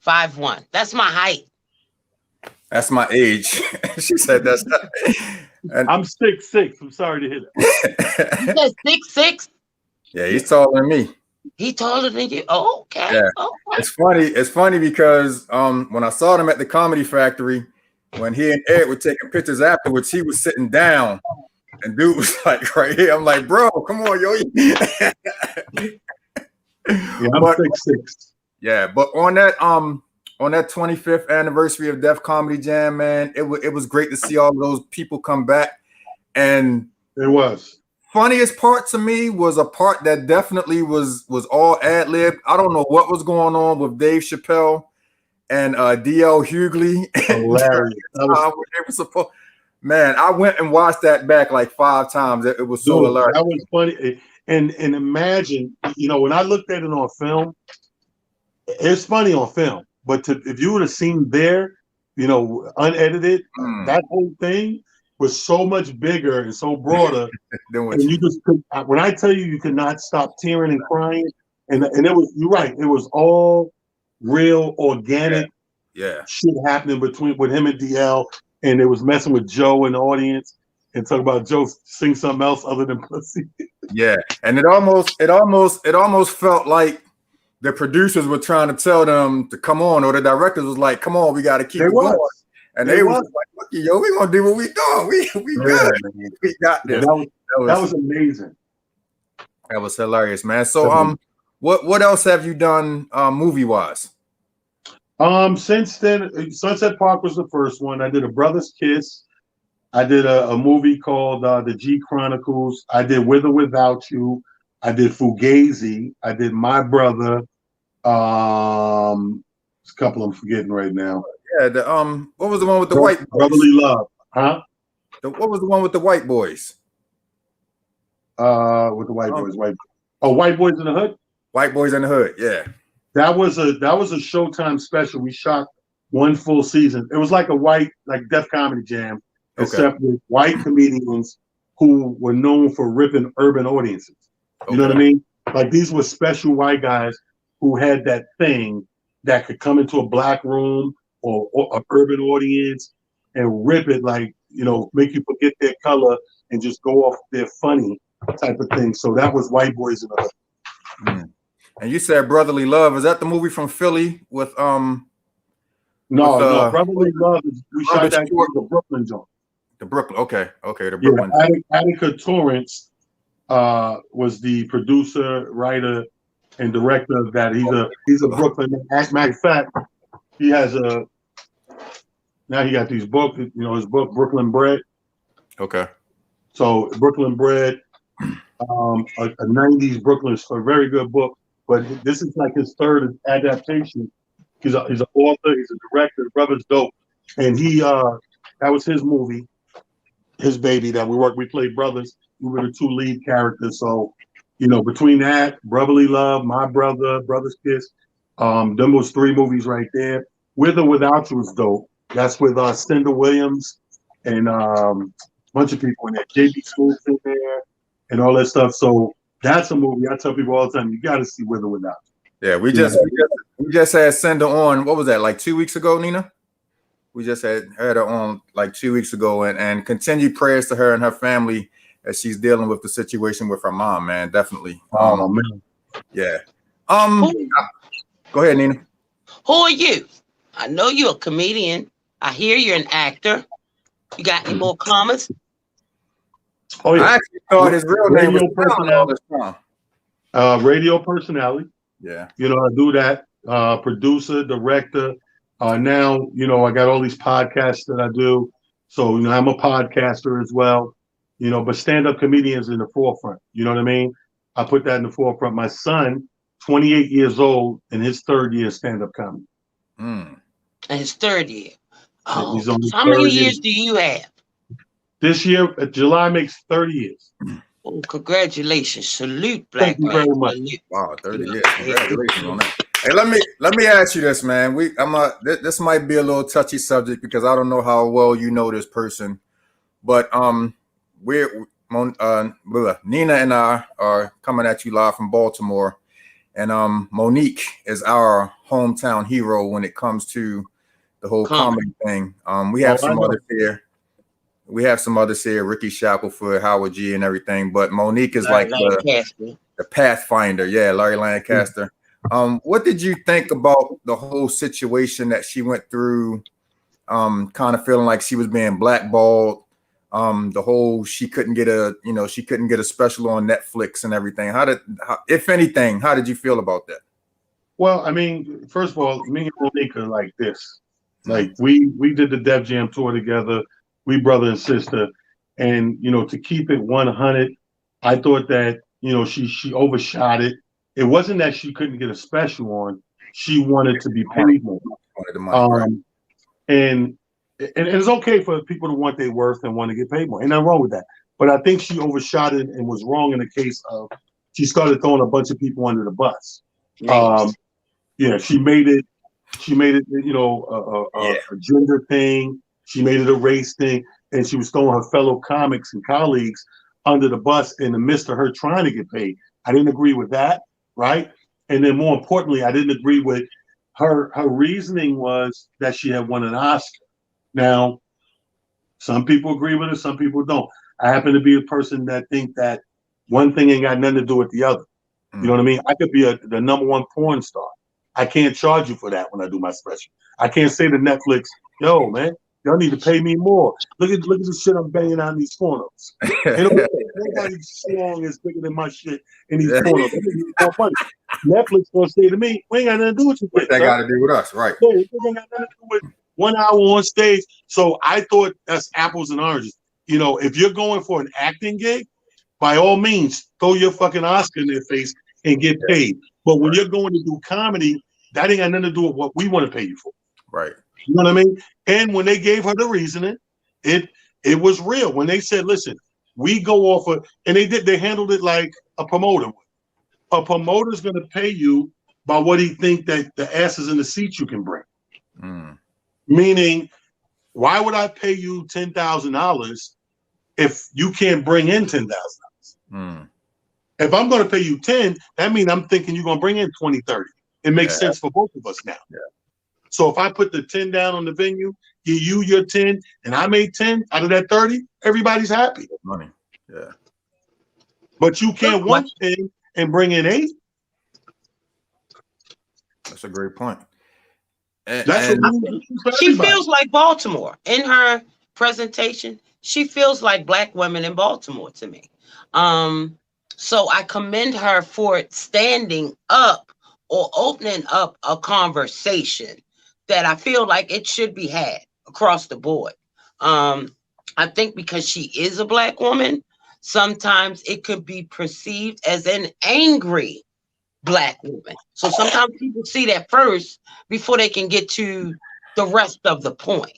5'1". That's my height. That's my age. She said that's not. And I'm 6'6". I'm sorry to hear that. You said 6'6"? Yeah, he's taller than me. He taller than you? Oh, okay. Yeah. Okay. It's funny because when I saw them at the Comedy Factory, when he and Ed were taking pictures afterwards, he was sitting down and dude was like right here. I'm like, bro, come on, yo. Yeah, I'm 6'6". Yeah, but on that 25th anniversary of Def Comedy Jam, man, it was great to see all of those people come back. And it was. Funniest part to me was a part that definitely was all ad-lib. I don't know what was going on with Dave Chappelle and DL Hughley. Hilarious. Man, I went and watched that back like 5 times. It was so hilarious. That was funny. And imagine, when I looked at it on film, it's funny on film. But if you would have seen there, unedited, that whole thing was so much bigger and so broader. And you just when I tell you could not stop tearing and crying, and it was, you're right, it was all real, organic shit happening with him and DL, and it was messing with Joe in the audience and talking about Joe sing something else other than pussy. Yeah, and it almost felt like the producers were trying to tell them to come on, or the directors was like, "Come on, we got to keep it going." And they was like, "Look, yo, we gonna do what we doing. We good. We got this." That was amazing. That was hilarious, man. So, what else have you done, movie wise? Since then, Sunset Park was the first one. I did A Brother's Kiss. I did a movie called The G Chronicles. I did With or Without You. I did Fugazi. I did My Brother. There's a couple I'm forgetting right now. Yeah, what was the one with the white boys? Brotherly Love, huh? What was the one with the white boys? With the white boys, White Boys in the Hood. White Boys in the Hood, yeah. That was a Showtime special. We shot 1 full season. It was like Def Comedy Jam, except with white comedians who were known for ripping urban audiences. You know what I mean? Like, these were special white guys who had that thing that could come into a black room or an urban audience and rip it, like, make you forget their color and just go off their funny type of thing. So that was White Boys in the Hood. And you said Brotherly Love. Is that the movie from Philly with No, Brotherly Love we shot that the Brooklyn joint. The Brooklyn. Okay. The Yeah, Brooklyn. Attica Torrance was the producer, writer, and director of that. He's a Brooklyn. As a matter of fact, he has now he got these books. You know, his book Brooklyn Bread. Okay. So Brooklyn Bread, a 90s Brooklyn, a very good book. But this is like his third adaptation. He's an author. He's a director. The brother's dope, and that was his movie, his baby that we played brothers. We were the two lead characters. So, you know, between that, Brotherly Love, My Brother, Brother's Kiss, them was 3 movies right there. With or Without You was dope. That's with Cinda Williams and a bunch of people in there. JB Smooth in there and all that stuff. So that's a movie I tell people all the time, you got to see With or Without You. Yeah, we just had Cinda on. What was that? Like 2 weeks ago, Nina? We just had her on like 2 weeks ago, and continued prayers to her and her family as she's dealing with the situation with her mom, man. Definitely. Man. Yeah. Go ahead, Nina. Who are you? I know you're a comedian. I hear you're an actor. You got any more comments? Oh yeah. I actually thought his real name was radio personality. Yeah. You know, I do that. Producer, director. Now, you know, I got all these podcasts that I do. So, you know, I'm a podcaster as well. You know, but stand-up comedians in the forefront. You know what I mean? I put that in the forefront. My son, 28 years old, in his 3rd year stand-up comedy. In his 3rd year. Oh, He's on his how many 3rd year. years do you have? This year, July makes 30 years. Oh, congratulations. Salute, Thank you very much. Wow, 30 years. Congratulations on that. Hey, let me ask you this, man. This might be a little touchy subject because I don't know how well you know this person, but Nina and I are coming at you live from Baltimore, and Monique is our hometown hero when it comes to the whole comedy thing. We have some others here. We have some others here, Ricky Shackelford, Howard G, and everything. But Monique is like the pathfinder. Yeah, Larry Lancaster. What did you think about the whole situation that she went through? Kind of feeling like she was being blackballed. The whole she couldn't get a special on Netflix and everything. If anything, how did you feel about that? Well, I mean, first of all, me and Monique are like this. Like we did the Def Jam tour together. We brother and sister, and you know, to keep it 100, I thought that she overshot it. It wasn't that she couldn't get a special on; she wanted to be paid more. And it's okay for people to want their worth and want to get paid more. Ain't nothing wrong with that. But I think she overshot it and was wrong in the case of she started throwing a bunch of people under the bus. Yeah, she made it, a gender thing. She made it a race thing, and she was throwing her fellow comics and colleagues under the bus in the midst of her trying to get paid. I didn't agree with that, right? And then more importantly, I didn't agree with her reasoning was that she had won an Oscar. Now, some people agree with it, some people don't. I happen to be a person that think that one thing ain't got nothing to do with the other. You know what I mean? I could be the #1 porn star. I can't charge you for that when I do my special. I can't say to Netflix, yo, man, y'all need to pay me more. Look at the shit I'm banging on these pornos. Nobody's song is bigger than my shit in these pornos. Netflix gonna say to me, we ain't got nothing to do with you. What that got to do with us, right? Yeah, it ain't got nothing to do with 1 hour on stage. So I thought that's apples and oranges. You know, if you're going for an acting gig, by all means, throw your fucking Oscar in their face and get paid. But when you're going to do comedy, that ain't got nothing to do with what we want to pay you for. Right. You know what I mean? And when they gave her the reasoning, it was real. When they said, listen, we go off of, and they handled it like a promoter would. A promoter's going to pay you by what he think that the asses in the seats you can bring. Meaning, why would I pay you $10,000 if you can't bring in $10,000? If I'm going to pay you 10, that means I'm thinking you're going to bring in 20, 30. It makes sense for both of us now. Yeah. So if I put the 10 down on the venue, give you your 10, and I made 10 out of that 30, everybody's happy. Money. Yeah. But you can't want 10 and bring in 8. That's a great point. She feels like Baltimore in her presentation. she feels like black women in Baltimore to me. So I commend her for standing up or opening up a conversation that I feel like it should be had across the board. I think because she is a black woman, sometimes it could be perceived as an angry black woman. So sometimes people see that first before they can get to the rest of the point.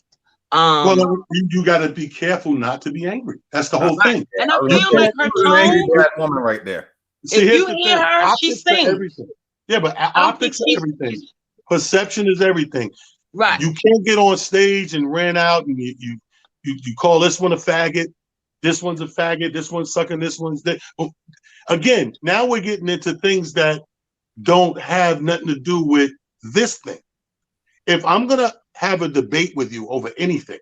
Well, you got to be careful not to be angry. That's the whole thing. And I feel like her tone, black woman right there. See, if here's you the hear thing. her, she Optics are sings. everything. Yeah, but I don't think optics are everything. Perception is everything. Right. You can't get on stage and ran out and you call this one a faggot, this one's a faggot, this one's sucking, this one's that. Well, again, now we're getting into things that don't have nothing to do with this thing. If I'm gonna have a debate with you over anything,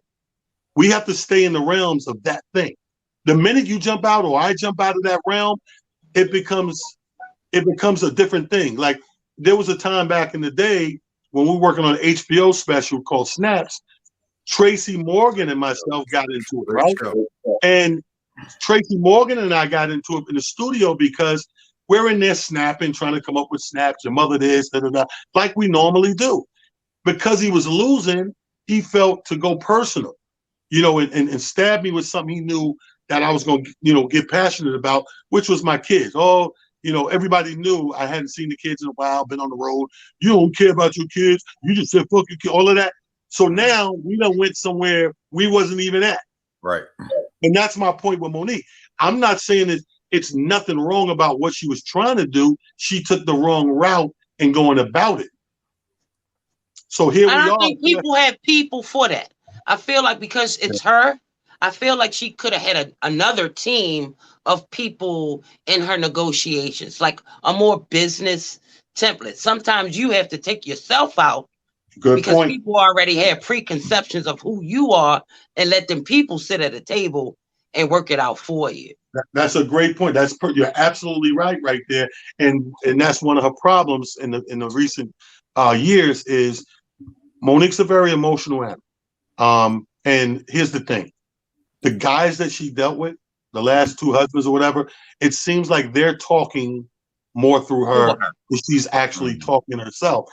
we have to stay in the realms of that thing. The minute you jump out or I jump out of that realm, it becomes a different thing. Like there was a time back in the day when we were working on an HBO special called Snaps. Tracy Morgan and myself got into it, right? And Tracy Morgan and I got into it in the studio because we're in there snapping, trying to come up with snaps. Your mother this, da, da, da, like we normally do. Because he was losing, he felt to go personal, and stab me with something he knew that I was going to, get passionate about, which was my kids. Oh, everybody knew I hadn't seen the kids in a while, been on the road. You don't care about your kids. You just said, fuck your kids, all of that. So now we done went somewhere we wasn't even at. Right. And that's my point with Monique. I'm not saying that it's nothing wrong about what she was trying to do. She took the wrong route in going about it. So here we are. I think people have people for that. I feel like because it's her, I feel like she could have had another team of people in her negotiations, like a more business template. Sometimes you have to take yourself out. Good because point. People already have preconceptions of who you are and let them people sit at a table and work it out for you. That's a great point. You're absolutely right there. And that's one of her problems in the recent years is Monique's a very emotional animal. And here's the thing. The guys that she dealt with, the last two husbands or whatever, it seems like they're talking more through her than she's actually talking herself.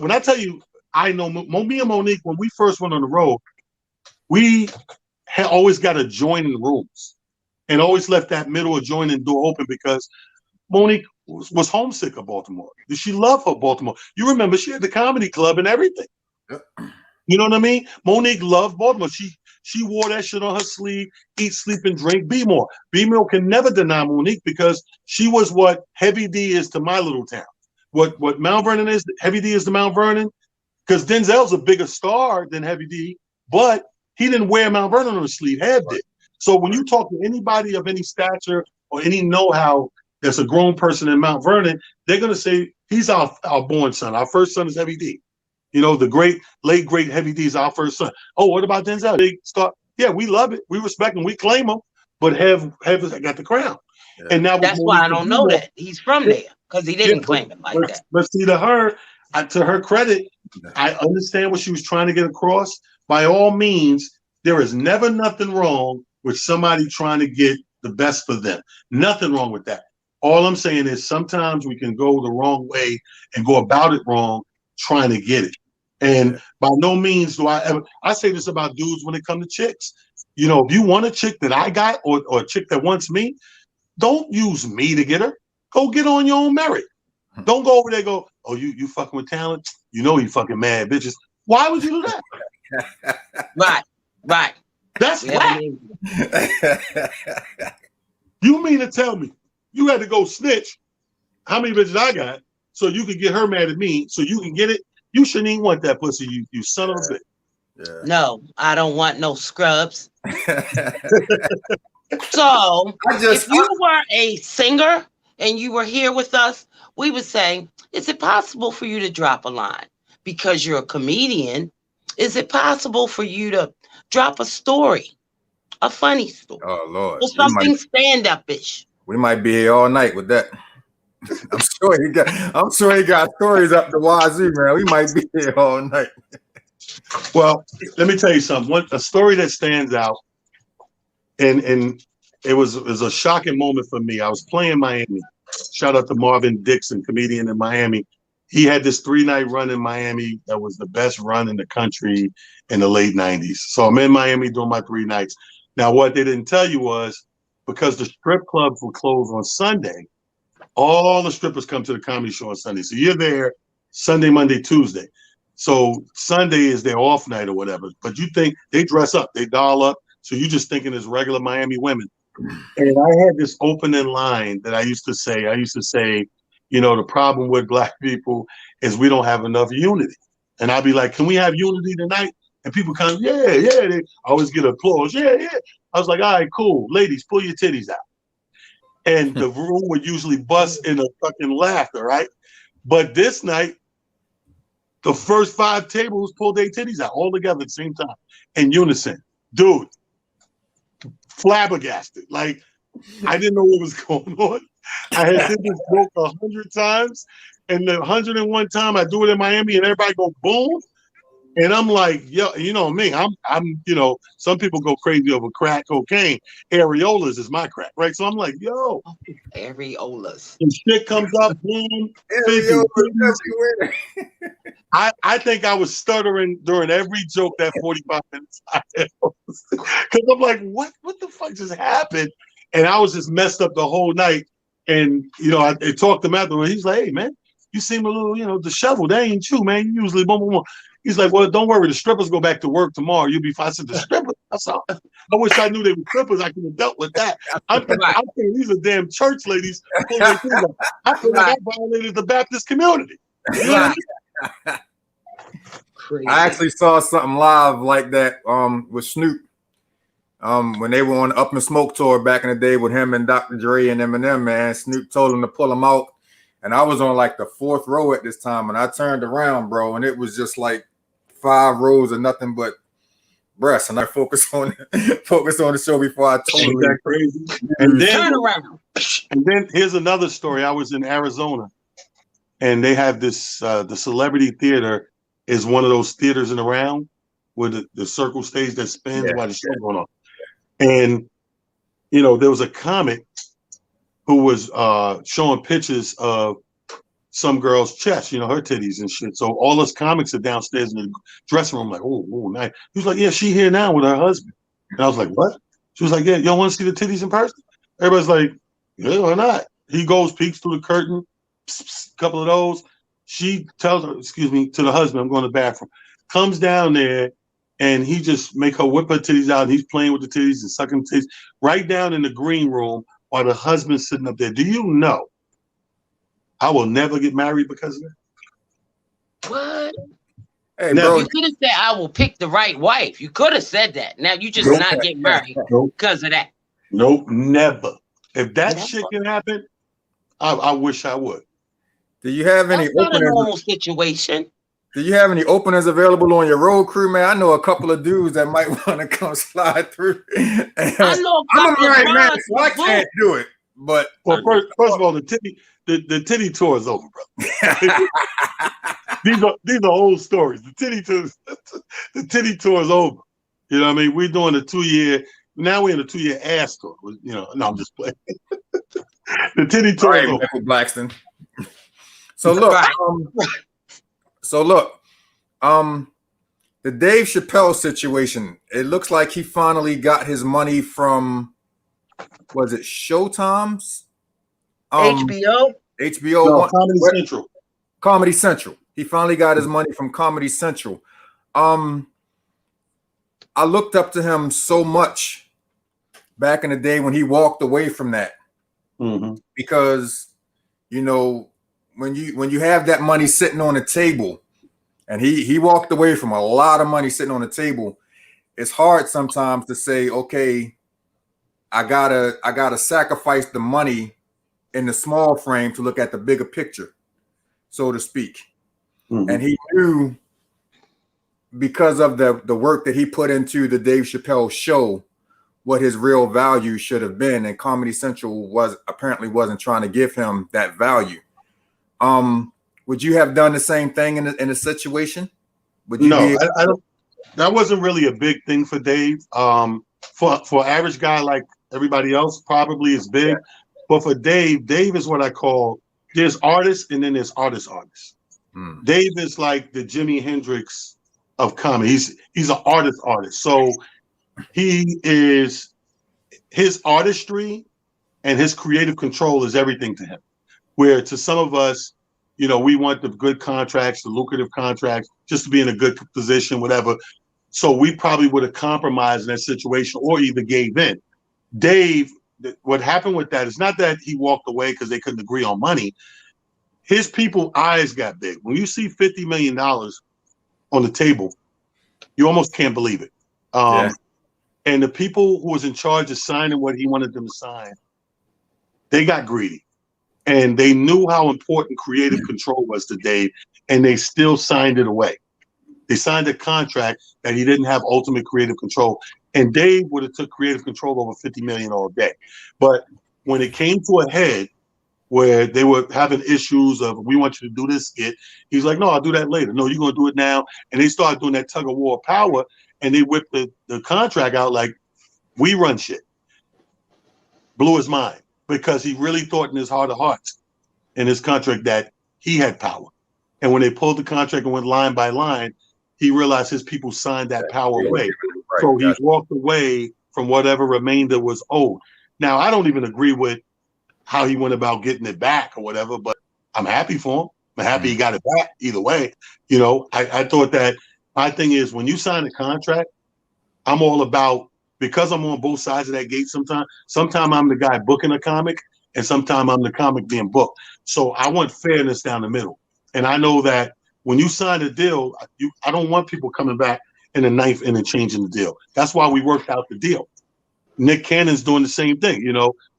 When I tell you, I know me and Monique, when we first went on the road, we had always got adjoining rooms and always left that middle adjoining door open because Monique was homesick of Baltimore. She loved her Baltimore. You remember she had the comedy club and everything. Yep. You know what I mean? Monique loved Baltimore. She wore that shit on her sleeve, eat, sleep, and drink B-more. B-more can never deny Monique because she was what Heavy D is to my little town. What Mount Vernon is, Heavy D is to Mount Vernon, because Denzel's a bigger star than Heavy D, but he didn't wear Mount Vernon on his sleeve. Hev did. So when you talk to anybody of any stature or any know-how that's a grown person in Mount Vernon, they're going to say, he's our born son. Our first son is Heavy D. The late great Heavy D is our first son. Oh, what about Denzel? Big star. Yeah, we love it. We respect him. We claim him. But Hev got the crown. Yeah. And now that's why I don't know that he's from there because he didn't claim it like that. But see, to her credit, I understand what she was trying to get across. By all means, there is never nothing wrong with somebody trying to get the best for them. Nothing wrong with that. All I'm saying is sometimes we can go the wrong way and go about it wrong trying to get it. And by no means do I say this about dudes when it comes to chicks. If you want a chick that I got or a chick that wants me, don't use me to get her. Go get on your own merit. Don't go over there and go, oh, you fucking with talent? You fucking mad bitches. Why would you do that? Right. That's whack. You mean to tell me you had to go snitch how many bitches I got so you could get her mad at me so you can get it? You shouldn't even want that pussy, you son of a bitch. Yeah. No, I don't want no scrubs. So if you were a singer and you were here with us, we would say, is it possible for you to drop a line? Because you're a comedian, is it possible for you to drop a story, a funny story? Oh, Lord. Or something stand-up-ish? We might be here all night with that. I'm sure he got stories up the wazoo, man. We might be here all night. Well, let me tell you something. A story that stands out and it was a shocking moment for me. I was playing Miami. Shout out to Marvin Dixon, comedian in Miami. He had this 3-night run in Miami that was the best run in the country in the late 90s. So I'm in Miami doing my 3 nights. Now, what they didn't tell you was because the strip clubs were closed on Sunday, all the strippers come to the comedy show on Sunday. So you're there Sunday, Monday, Tuesday. So Sunday is their off night or whatever. But you think they dress up, they doll up. So you're just thinking it's regular Miami women. And I had this opening line that I used to say, you know, the problem with black people is we don't have enough unity. And I'd be like, can we have unity tonight? And people come, yeah. They always get applause. Yeah. I was like, all right, cool. Ladies, pull your titties out. And the room would usually bust in a fucking laughter, right? But this night, the first 5 tables pulled their titties out all together at the same time in unison. Dude, flabbergasted. Like, I didn't know what was going on. I had did this joke 100 times, and the 101 time I do it in Miami, and everybody go boom. And I'm like, yo, you know me, I'm, you know, some people go crazy over crack cocaine. Areolas is my crack, right? So I'm like, yo, Areolas. and shit comes up, boom. I think I was stuttering during every joke that 45 minutes I had. Because I'm like, what the fuck just happened? And I was just messed up the whole night. And, you know, I talked to him afterwards. He's like, hey, man, you seem a little, you know, disheveled. That ain't you, man. You usually boom, boom, boom. He's like, well, don't worry. The strippers go back to work tomorrow. You'll be fine. I said, the strippers? I wish I knew they were strippers. I could have dealt with that. I'm thinking these are damn church ladies. I feel like I violated the Baptist community. You know what I mean? Crazy. I actually saw something live like that with Snoop when they were on the Up and Smoke tour back in the day with him and Dr. Dre and Eminem, man. Snoop told him to pull him out, and I was on like the 4th row at this time, and I turned around, bro, and it was just like 5 rows of nothing but breasts, and I focused on the show before I totally that crazy. And then turn around. And then here's another story. I was in Arizona, and they have this the Celebrity Theater is one of those theaters in the round with the circle stage that spins while the show going on. And you know, there was a comic who was showing pictures of some girl's chest, you know, her titties and shit. So all us comics are downstairs in the dressing room, like, oh, nice. He was like, yeah, she here now with her husband. And I was like, what? She was like, yeah, y'all want to see the titties in person? Everybody's like, yeah, why not? He goes, peeks through the curtain, a couple of those. She tells her, excuse me, to the husband, I'm going to the bathroom. Comes down there, and he just make her whip her titties out. And he's playing with the titties and sucking the titties right down in the green room while the husband's sitting up there. Do you know I will never get married because of that? What? Hey, Now, bro, You could have said, I will pick the right wife. You could have said that. Now you just not get married because of that. Nope, never. If that shit can happen, I wish I would. do you have any That's not a normal openers? situation. Do you have any openers available on your road crew, man? I know a couple of dudes that might want to come slide through. I know a I'm a couple of married man, bros so I who can't do it. But Well, first of all, the titty tour is over, bro. These are old stories. The titty tour is over. You know what I mean? We're doing a 2-year. Now we're in a 2-year ass tour. You know, no, I'm just playing. The titty tour is over. Michael Blackston. So look, the Dave Chappelle situation. It looks like he finally got his money from, was it Showtime's? HBO? HBO No, one- Comedy what- Central. Comedy Central. He finally got his money from Comedy Central. I looked up to him so much back in the day when he walked away from that, because you know, when you have that money sitting on the table, and he walked away from a lot of money sitting on the table, it's hard sometimes to say, okay, I gotta sacrifice the money in the small frame to look at the bigger picture, so to speak. And he knew, because of the work that he put into the Dave Chappelle show, what his real value should have been, and Comedy Central wasn't trying to give him that value. Would you have done the same thing in a situation? Would you? No, I don't. That wasn't really a big thing for Dave. for average guy like everybody else, probably is big. Yeah. But for Dave is what I call, there's artists and then there's artists. Dave is like the Jimi Hendrix of comedy. He's an artist. So his artistry and his creative control is everything to him. Where to some of us, we want the good contracts, the lucrative contracts, just to be in a good position, whatever. So we probably would have compromised in that situation or either gave in. Dave, what happened with that is not that he walked away because they couldn't agree on money. His people's eyes got big. When you see $50 million on the table, you almost can't believe it. And the people who was in charge of signing what he wanted them to sign, they got greedy. And they knew how important creative control was to Dave, and they still signed it away. They signed a contract that he didn't have ultimate creative control. And Dave would have took creative control over $50 million all day. But when it came to a head where they were having issues of, we want you to do this skit, he's like, no, I'll do that later. No, you're going to do it now. And they started doing that tug of war power, and they whipped the contract out like, we run shit. Blew his mind because he really thought in his heart of hearts in his contract that he had power. And when they pulled the contract and went line by line, he realized his people signed that power away. Right. So he walked away from whatever remainder was owed. Now, I don't even agree with how he went about getting it back or whatever, but I'm happy for him. I'm happy he got it back either way. I thought that my thing is when you sign a contract, I'm all about, because I'm on both sides of that gate sometimes I'm the guy booking a comic and sometimes I'm the comic being booked. So I want fairness down the middle. And I know that when you sign a deal, I don't want people coming back in the ninth inning changing the deal. That's why we worked out the deal. Nick Cannon's doing the same thing.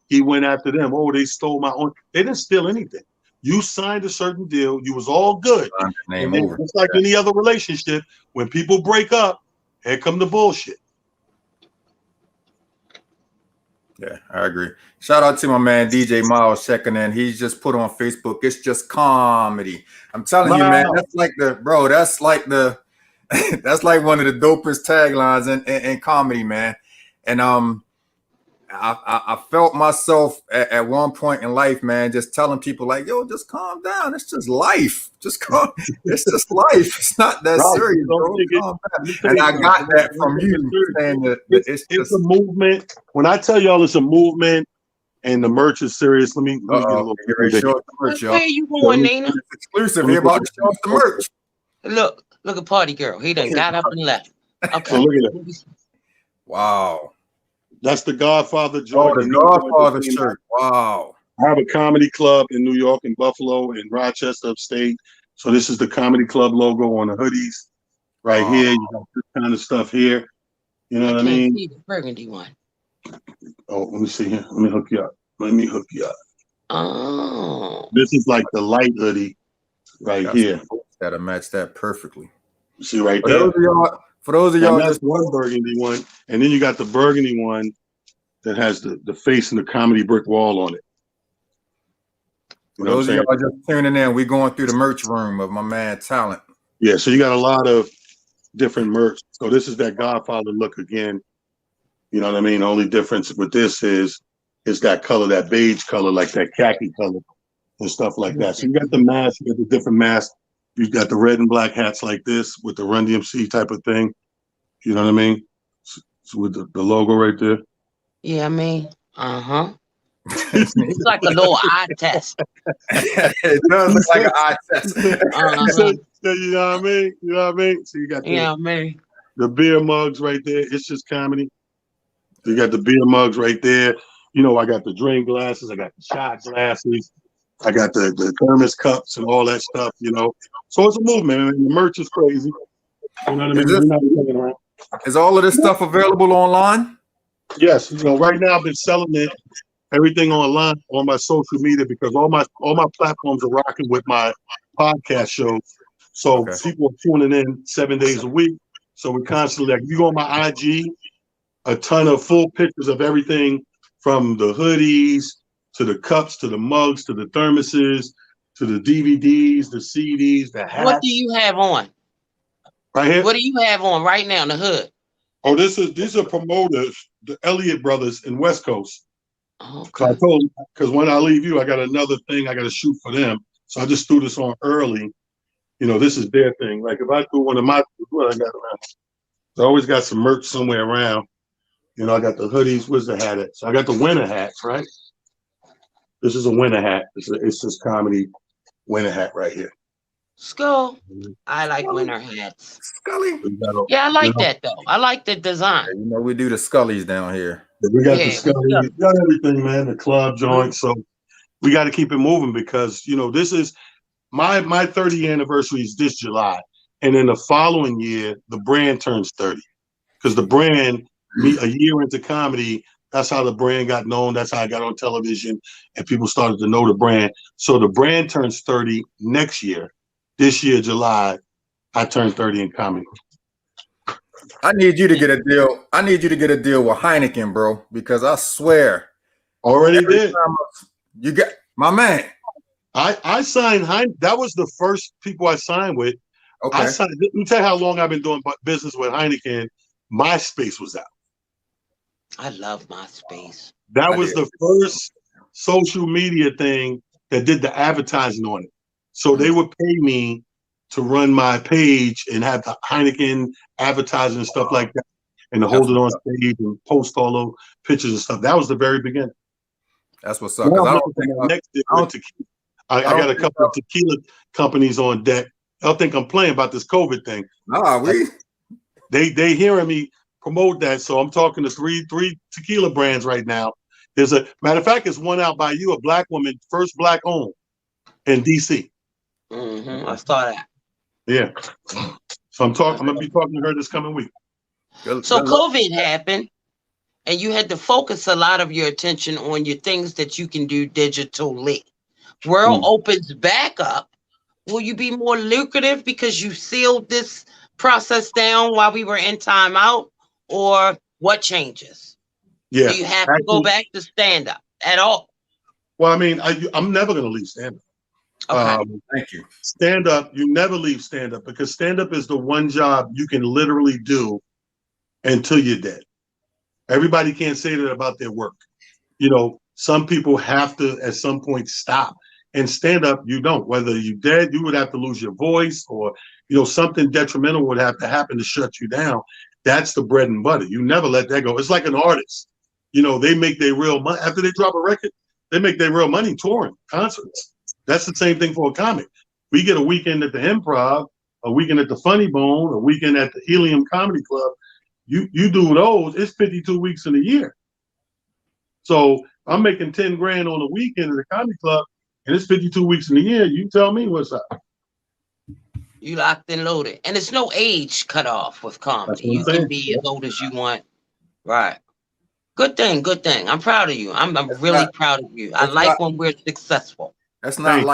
He went after them. Oh, they stole my own. They didn't steal anything. You signed a certain deal. You was all good. And then, just like any other relationship, when people break up, here come the bullshit. Yeah, I agree. Shout out to my man DJ Miles checking in. He's just put on Facebook, it's just comedy. I'm telling you, man, that's like that's like one of the dopest taglines in comedy, man. And I felt myself at one point in life, man, just telling people like, yo, just calm down. It's just life. Just calm. It's just life. It's not that serious. And I got that from you saying that it's just a movement. When I tell y'all it's a movement and the merch is serious, let me get a little bit. Where you going, Nina? It's exclusive. We're about to show us the merch. Look at Party Girl. He done got up and left. Okay. So look at it. Wow. That's the Godfather Jordan. The Godfather shirt. Wow. I have a comedy club in New York and Buffalo and Rochester upstate. So this is the comedy club logo on the hoodies right here. You got this kind of stuff here. You know what I mean? See the burgundy one. Oh, let me see here. Let me hook you up. Oh. This is like the light hoodie right here. Gotta match that perfectly. See right there. For those of y'all, that's one burgundy one, and then you got the burgundy one that has the face and the comedy brick wall on it. For those of y'all just tuning in, we're going through the merch room of my man Talent. Yeah, so you got a lot of different merch. So this is that Godfather look again. You know what I mean? The only difference with this is that color, that beige color, like that khaki color and stuff like that. So you got the mask, you got the different masks. You got the red and black hats like this with the Run DMC type of thing. You know what I mean? So with the logo right there. Yeah, I mean, it's like a little eye test. It does look like an eye test. So, you know what I mean? You know what I mean? So you got the beer mugs right there. It's just comedy. You got the beer mugs right there. I got the drink glasses. I got the shot glasses. I got the thermos cups and all that stuff, So it's a movement, and the merch is crazy. You know what I mean? Is all of this stuff available online? Yes. Right now I've been selling everything online on my social media because all my platforms are rocking with my podcast shows. So people are tuning in 7 days a week. So we're constantly if you go on my IG, a ton of full pictures of everything from the hoodies to the cups, to the mugs, to the thermoses, to the DVDs, the CDs, the hats. What do you have on? Right here? What do you have on right now in the hood? Oh, these are promoters, the Elliott brothers in West Coast. So I Okay. told them, because when I leave you, I got another thing I got to shoot for them. So I just threw this on early. You know, this is their thing. Like if I do one of my, what I got around, I always got some merch somewhere around. You know, I got the hoodies. Where's the hat at? So I got the winter hats, right? This is a winter hat. It's this comedy winter hat right here. Skull. I like winter hats. Scully. We got, a- Yeah, I you like know, that though. I like the design. You know, we do the Scullies down here. we got the Yeah, Scully, we we got everything, man. The club joint. So we got to keep it moving because you know this is my 30th anniversary is this July, and then the following year the brand turns 30 because the brand me a year into comedy. That's how the brand got known. That's how I got on television, and people started to know the brand. So the brand turns 30 next year. This year, July, I turned 30 in comedy. I need you to get a deal. I need you to get a deal with Heineken, bro, because I swear, Already every did. time you get my man. I signed That was the first people I signed with. Okay. Let me tell you how long I've been doing business with Heineken. MySpace was out. I love MySpace. That I was did. the first social media thing that did the advertising on it. So they would pay me to run my page and have the Heineken advertising and stuff like that, and to hold it on stage and post all those pictures and stuff. That was the very beginning. That's what's up. Because I don't think Next year with tequila. I got a couple of tequila companies on deck. They'll think I'm playing about this COVID thing. They hearing me promote that, so I'm talking to three tequila brands right now. There's a matter of fact, there's one out by you, a black woman, first black owned in DC. I saw that. Yeah. So I'm gonna be talking to her this coming week. So COVID happened, and you had to focus a lot of your attention on your things that you can do digitally. World opens back up. Will you be more lucrative because you sealed this process down while we were in timeout, or what changes? Yeah. Do you have to go back to stand up at all? Well, I mean, I'm never going to leave stand up. Okay. Thank you. Stand up, you never leave stand up because stand up is the one job you can literally do until you're dead. Everybody can't say that about their work. You know, some people have to at some point stop. And stand up, you don't. Whether you're dead, you would have to lose your voice, or you know something detrimental would have to happen to shut you down. That's the bread and butter. You never let that go. It's like an artist. You know, they make their real money after they drop a record. They make their real money touring concerts. That's the same thing for a comic. We get a weekend at the Improv, a weekend at the Funny Bone, a weekend at the Helium Comedy Club. You do those. It's 52 weeks in a year. So I'm making 10 grand on a weekend at the comedy club. And it's 52 weeks in a year. You tell me what's up. You locked and loaded. And it's no age cutoff with comedy. You can be as old as you want. Right. Good thing. Good thing. I'm proud of you. I'm really proud of you. I like when we're successful. It's not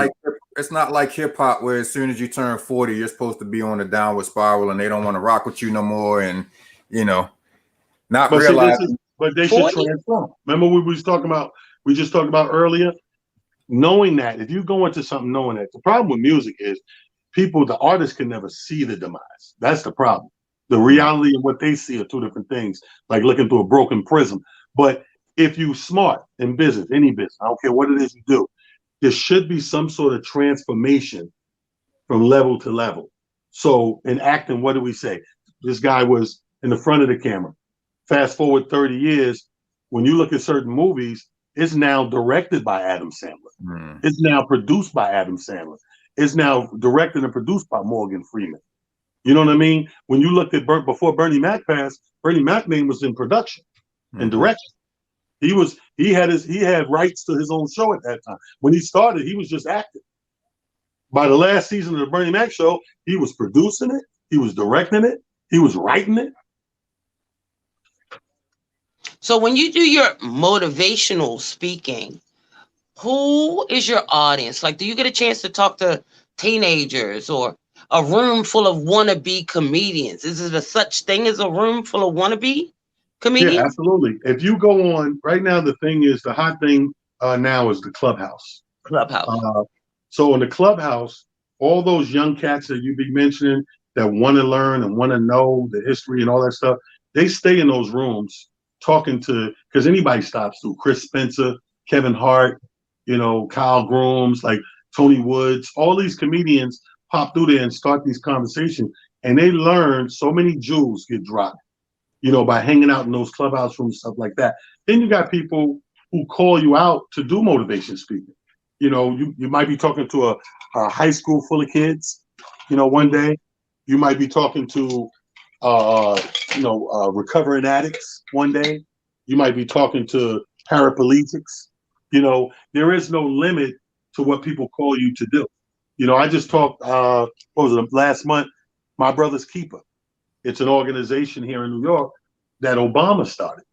like hip hop where as soon as you turn 40, you're supposed to be on a downward spiral and they don't want to rock with you no more. And, you know, not realizing. But they should transform. Remember we just talked about earlier? Knowing that, if you go into something knowing that, the problem with music is the artists can never see the demise. That's the problem. The reality and what they see are two different things, like looking through a broken prism. But if you smart in business, any business, I don't care what it is you do, there should be some sort of transformation from level to level. So in acting, what do we say? This guy was in the front of the camera. Fast forward 30 years, when you look at certain movies, it's now directed by Adam Sandler. It's now produced by Adam Sandler. It's now directed and produced by Morgan Freeman. You know what I mean? When you looked at before Bernie Mac passed, Bernie Mac name was in production and direction. He had rights to his own show at that time. When he started, he was just acting. By the last season of the Bernie Mac show, he was producing it, he was directing it, he was writing it. So when you do your motivational speaking, who is your audience? Like, do you get a chance to talk to teenagers or a room full of wannabe comedians? Is it a such thing as a room full of wannabe comedians? Yeah, absolutely. If you go on right now, the hot thing now is the Clubhouse. So in the Clubhouse, all those young cats that you be mentioning that want to learn and want to know the history and all that stuff, they stay in those rooms talking to, because anybody stops through Chris Spencer, Kevin Hart, Kyle Grooms, like Tony Woods, all these comedians pop through there and start these conversations. And they learn so many jewels get dropped, by hanging out in those clubhouse rooms, stuff like that. Then you got people who call you out to do motivation speaking. You might be talking to a high school full of kids, one day. You might be talking to, recovering addicts one day. You might be talking to paraplegics. There is no limit to what people call you to do. I just talked, last month, My Brother's Keeper. It's an organization here in New York that Obama started.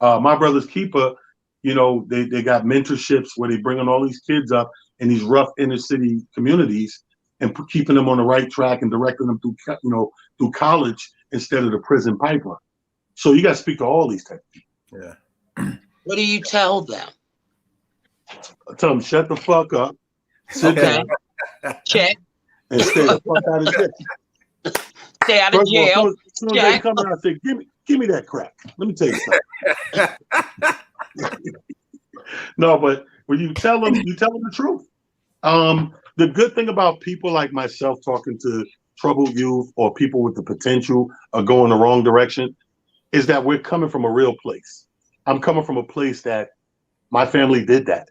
My Brother's Keeper, they got mentorships where they bring on all these kids up in these rough inner city communities and keeping them on the right track and directing them through college instead of the prison pipeline. So you got to speak to all these types of people. Yeah. What do you tell them? I tell them, shut the fuck up. Sit down. Check. And stay the fuck out of jail. Stay out of jail. As soon as they come out, I say, give me that crack. Let me tell you something. No, but when you tell them the truth. The good thing about people like myself talking to troubled youth or people with the potential of going the wrong direction is that we're coming from a real place. I'm coming from a place that my family did that.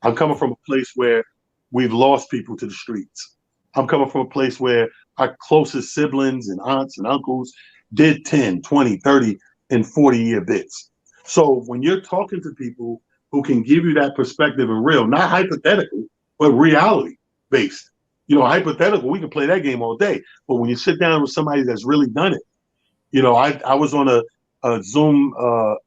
I'm coming from a place where we've lost people to the streets. I'm coming from a place where our closest siblings and aunts and uncles did 10, 20, 30, and 40-year bits. So when you're talking to people who can give you that perspective and real, not hypothetical, but reality-based. Hypothetical, we can play that game all day. But when you sit down with somebody that's really done it, I was on a Zoom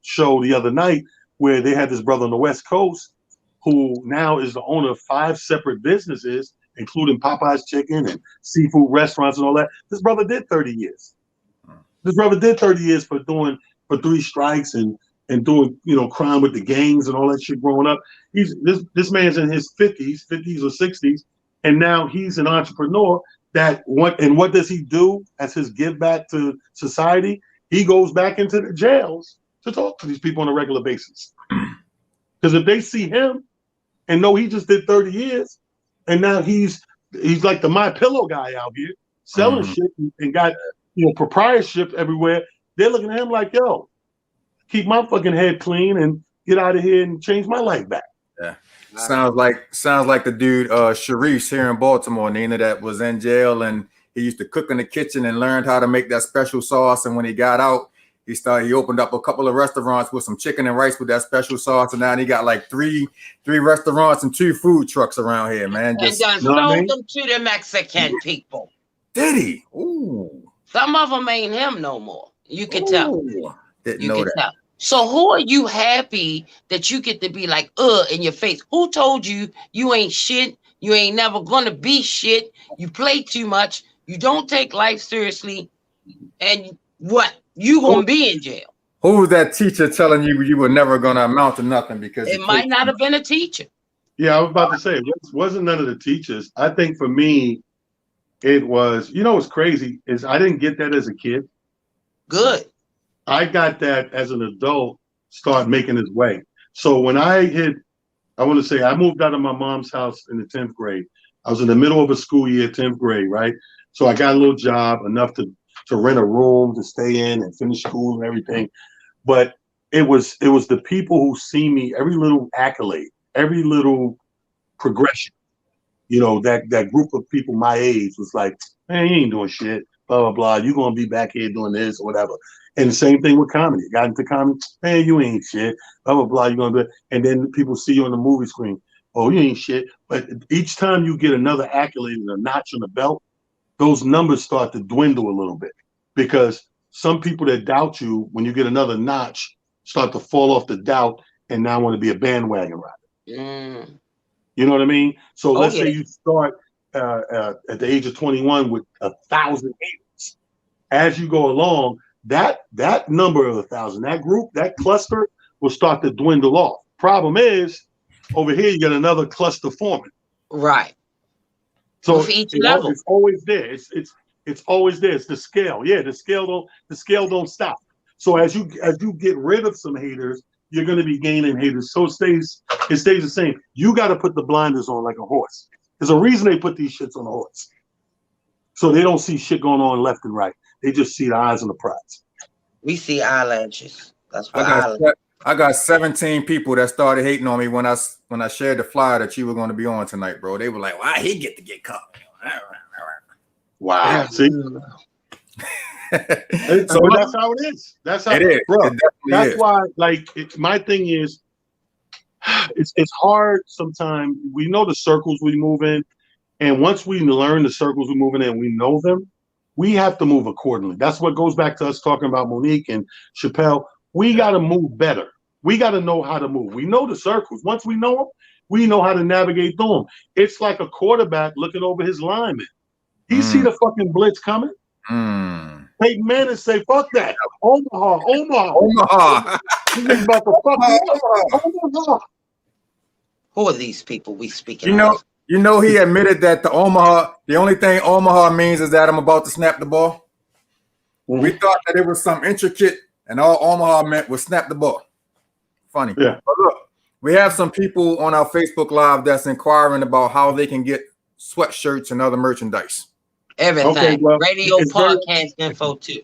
show the other night where they had this brother on the West Coast who now is the owner of 5 separate businesses, including Popeye's Chicken and seafood restaurants and all that. This brother did 30 years. This brother did 30 years for 3 strikes and doing, crime with the gangs and all that shit growing up. This man's in his 50s or 60s, and now he's an entrepreneur what does he do as his give back to society? He goes back into the jails to talk to these people on a regular basis. Because if they see him and know he just did 30 years, and now he's like the My Pillow guy out here selling shit and got proprietorship everywhere, they're looking at him like, yo, keep my fucking head clean and get out of here and change my life back. Yeah. Sounds like the dude Sharice here in Baltimore, Nina, that was in jail and he used to cook in the kitchen and learned how to make that special sauce. And when he got out, he opened up a couple of restaurants with some chicken and rice with that special sauce. And now he got like three restaurants and 2 food trucks around here, man. And done sold them to the Mexican people. Did he? Ooh. Some of them ain't him no more. You can tell. Didn't know that. Tell. So who are you happy that you get to be like, in your face? Who told you you ain't shit? You ain't never gonna be shit. You play too much. You don't take life seriously. And what? You gonna be in jail. Who was that teacher telling you were never gonna amount to nothing? Because it might not have been a teacher. Yeah, I was about to say, it wasn't none of the teachers. I think for me, it was, what's crazy is I didn't get that as a kid. Good. I got that as an adult, start making his way. So when I moved out of my mom's house in the 10th grade. I was in the middle of a school year, 10th grade, right? So I got a little job, enough to rent a room to stay in and finish school and everything. But it was the people who see me, every little accolade, every little progression. That group of people my age was like, man, you ain't doing shit, blah, blah, blah. You're going to be back here doing this or whatever. And the same thing with comedy. Got into comedy, man, you ain't shit, blah, blah, blah. You're going to do it. And then people see you on the movie screen. Oh, you ain't shit. But each time you get another accolade and a notch on the belt, those numbers start to dwindle a little bit. Because some people that doubt you, when you get another notch, start to fall off the doubt and now want to be a bandwagon rider. You know what I mean? So let's say you start at the age of 21 with 1,000 haters. As you go along, that number of 1,000, that group, that cluster will start to dwindle off. Problem is, over here you get another cluster forming. Right. So with each level, it's always there. It's always there. It's the scale. Yeah, the scale don't stop. So as you get rid of some haters, you're going to be gaining haters. So it stays the same. You got to put the blinders on like a horse. There's a reason they put these shits on a horse, so they don't see shit going on left and right. They just see the eyes and the prize. We see eyelashes. That's what I got 17 people that started hating on me when I shared the flyer that you were going to be on tonight, bro. They were like, "Why he get caught?" Wow. Yeah. See. So that's how it is. That's how it is. Bro, that's is. why, like, my thing is, it's hard sometimes. We know the circles we move in, and once we learn the circles we're moving in, we know them. We have to move accordingly. That's what goes back to us talking about Monique and Chappelle. We got to move better. We got to know how to move. We know the circles. Once we know them, we know how to navigate through them. It's like a quarterback looking over his lineman. He see the fucking blitz coming. Peyton Manning say, "Fuck that, Omaha." He's about to fuck you up. Omaha. Who are these people we speaking of? You know, he admitted that the only thing Omaha means is that I'm about to snap the ball. We thought that it was some intricate, and all Omaha meant was snap the ball. Funny. Yeah. But look, we have some people on our Facebook Live that's inquiring about how they can get sweatshirts and other merchandise. Everything. Okay, well, Radio, podcast, info too.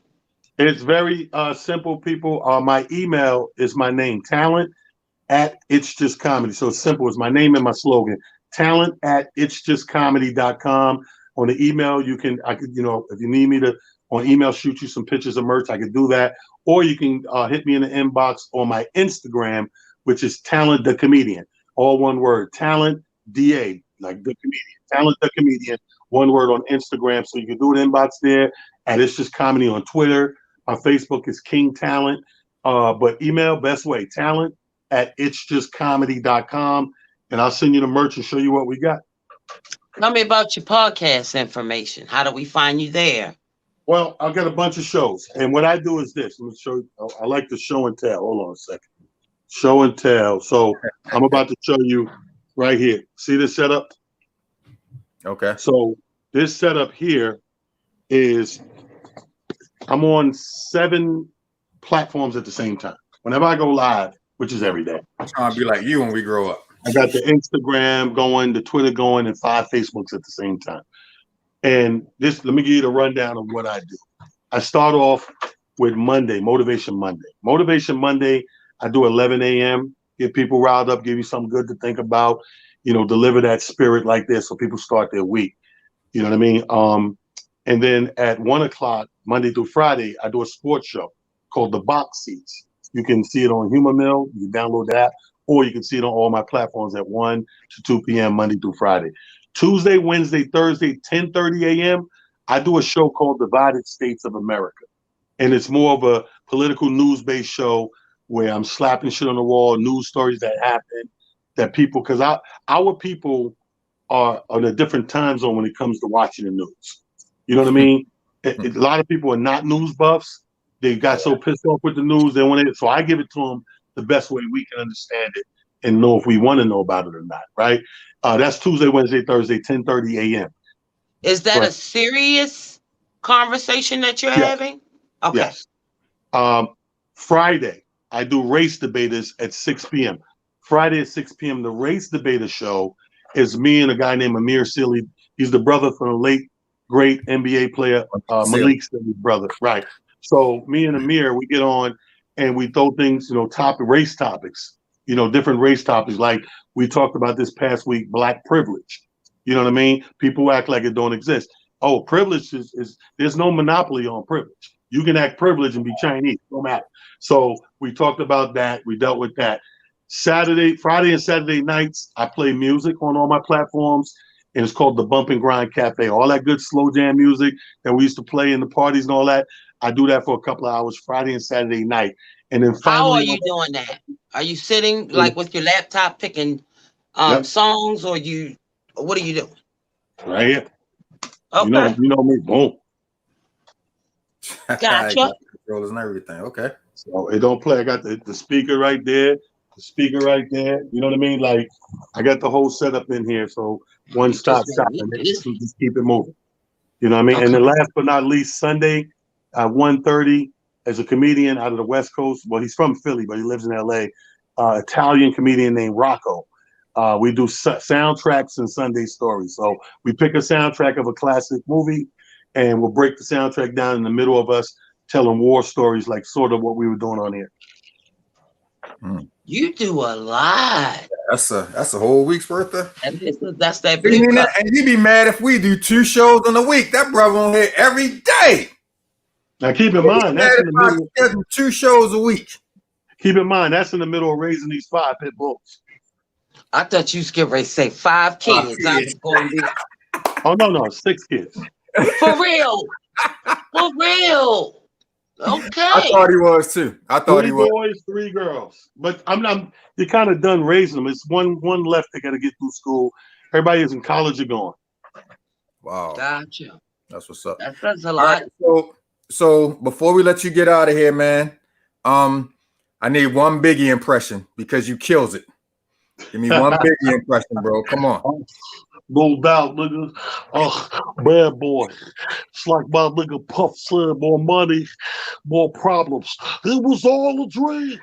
It's very simple, people. My email is my name, talent@itsjustcomedy. So it's simple. It's my name and my slogan. talent@itsjustcomedy.com. On the email, I could, if you need me to on email, shoot you some pictures of merch, I could do that. Or you can hit me in the inbox on my Instagram, which is Talent the Comedian. All one word, Talent DA, like the comedian. Talent the Comedian, one word on Instagram. So you can do an inbox there. And It's Just Comedy on Twitter. My Facebook is King Talent. But email, best way, talent@itsjustcomedy.com. And I'll send you the merch and show you what we got. Tell me about your podcast information. How do we find you there? Well, I've got a bunch of shows. And what I do is this. Let me show you. I like the show and tell. Hold on a second. Show and tell. So I'm about to show you right here. See this setup? Okay. So this setup here is I'm on 7 platforms at the same time. Whenever I go live, which is every day. I'm trying to be like you when we grow up. I got the Instagram going, the Twitter going, and 5 Facebooks at the same time. And let me give you the rundown of what I do. I start off with Monday, Motivation Monday. Motivation Monday, I do 11 a.m., get people riled up, give you something good to think about, deliver that spirit like this so people start their week. You know what I mean? And then at 1 o'clock, Monday through Friday, I do a sports show called The Box Seats. You can see it on Humor Mill. You can download that, or you can see it on all my platforms at 1 to 2 p.m. Monday through Friday. Tuesday, Wednesday, Thursday, 10:30 a.m., I do a show called Divided States of America. And it's more of a political news-based show where I'm slapping shit on the wall, news stories that happen, that people, because our people are on a different time zone when it comes to watching the news. You know what I mean? A lot of people are not news buffs. They got so pissed off with the news, they want it. So I give it to them the best way we can understand it and know if we want to know about it or not, right? That's Tuesday, Wednesday, Thursday, 10:30 a.m. Is that a serious conversation that you're having? Okay. Yes. Friday, I do race debaters at 6 p.m. Friday at 6 p.m., the race debater show is me and a guy named Amir Sealy. He's the brother from the late, great NBA player, Malik Sealy's brother. Right. So me and Amir, we get on and we throw things, race topics, different race topics. Like we talked about this past week, Black privilege. You know what I mean? People act like it don't exist. Oh, privilege is there's no monopoly on privilege. You can act privileged and be Chinese, no matter. So we talked about that. We dealt with that. Friday and Saturday nights, I play music on all my platforms, and it's called the Bump and Grind Cafe. All that good slow jam music that we used to play in the parties and all that, I do that for a couple of hours Friday and Saturday night. And then finally, how are you doing that? Are you sitting like with your laptop picking songs, or what are you doing? Right here. Okay. You know me. Boom. Gotcha. Controllers and everything. Okay. So it don't play. I got the speaker right there. The speaker right there. You know what I mean? Like I got the whole setup in here. So one stop shopping. Just keep it moving. You know what I mean? Okay. And then last but not least, Sunday at 1:30 is a comedian out of the West Coast. Well, he's from Philly, but he lives in L.A. Italian comedian named Rocco. We do soundtracks and Sunday stories. So we pick a soundtrack of a classic movie, and we'll break the soundtrack down in the middle of us telling war stories, like sort of what we were doing on here. You do a lot. That's a whole week's worth of. That's that big. And you be mad if we do 2 shows in a week. That brother on here every day. Now keep in mind that's in the middle. 2 shows a week. Keep in mind that's in the middle of raising these 5 pit bulls. I thought you was getting ready to say 5 kids. I was going to be. Oh no, 6 kids. For real. For real. Okay. I thought he was too. I thought he was. 3 boys, 3 girls. But you're kind of done raising them. It's one left. They got to get through school. Everybody is in college or going. Wow. Gotcha. That's what's up. That's a lot. Right, so before we let you get out of here, man, I need one Biggie impression because you kills it. Give me one Biggie impression, bro. Come on. No doubt, nigga. Bad boy. It's like my nigga Puff said, more money, more problems. It was all a dream.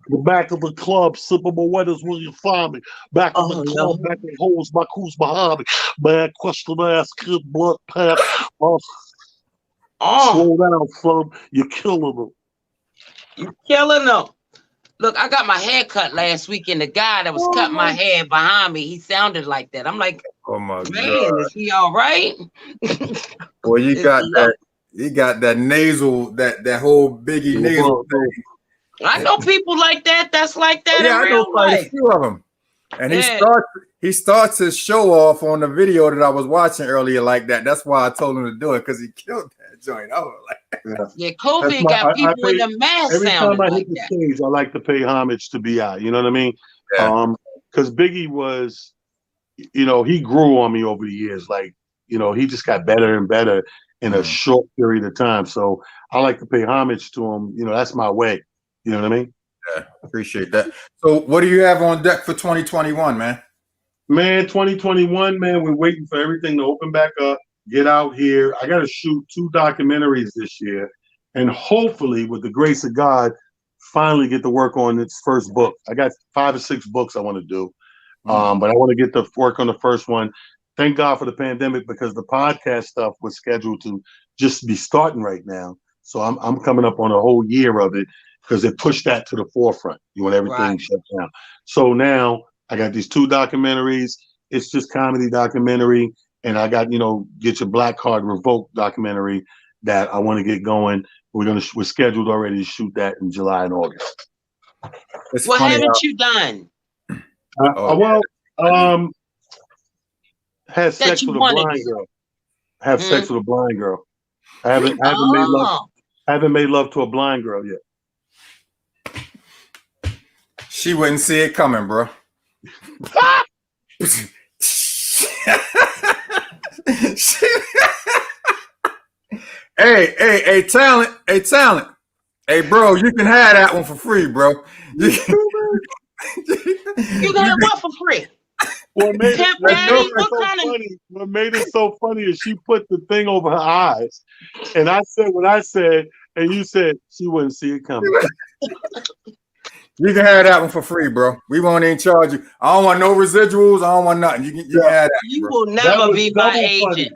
The back of the club, sipping my wetters will you find me. Back of the club, back of holes, my coos behind me. Man, question ass kid, blood pack. Slow down, son. You're killing them. You're killing them. Look, I got my hair cut last week, and the guy that was cutting my hair behind me, he sounded like that. I'm like, oh my God, is he all right? Boy, you got that. You got that nasal, that whole Biggie nasal thing. I know people like that. That's like that. Yeah, in I know real quite life. a few of them. And he starts his show off on the video that I was watching earlier like that. That's why I told him to do it, because he killed that joint. I was like, yeah, COVID got people in the mask. Every time I like hit the stage, I like to pay homage to B.I. You know what I mean? Yeah. Because Biggie was, he grew on me over the years. Like, he just got better and better in a short period of time. So I like to pay homage to him. That's my way. You know what I mean? Yeah, appreciate that. So what do you have on deck for 2021, man? Man, 2021, man, we're waiting for everything to open back up, get out here. I got to shoot 2 documentaries this year, and hopefully, with the grace of God, finally get to work on its first book. I got 5 or 6 books I want to do, but I want to get to work on the first one. Thank God for the pandemic, because the podcast stuff was scheduled to just be starting right now. So I'm coming up on a whole year of it, because it pushed that to the forefront. You want everything shut down. So now I got these 2 documentaries. It's just comedy documentary. And I got, Get Your Black Card Revoked documentary that I want to get going. We're scheduled already to shoot that in July and August. What haven't you done? Had sex with a blind girl. Have sex with a blind girl. I haven't made love to a blind girl yet. She wouldn't see it coming, bro. Hey, talent. Hey, bro, you can have that one for free, bro. You got what for free? What made it so funny is she put the thing over her eyes, and I said what I said, and you said she wouldn't see it coming. You can have that one for free, bro. We won't even charge you. I don't want no residuals. I don't want nothing. You can have that. You bro. will never be my agent.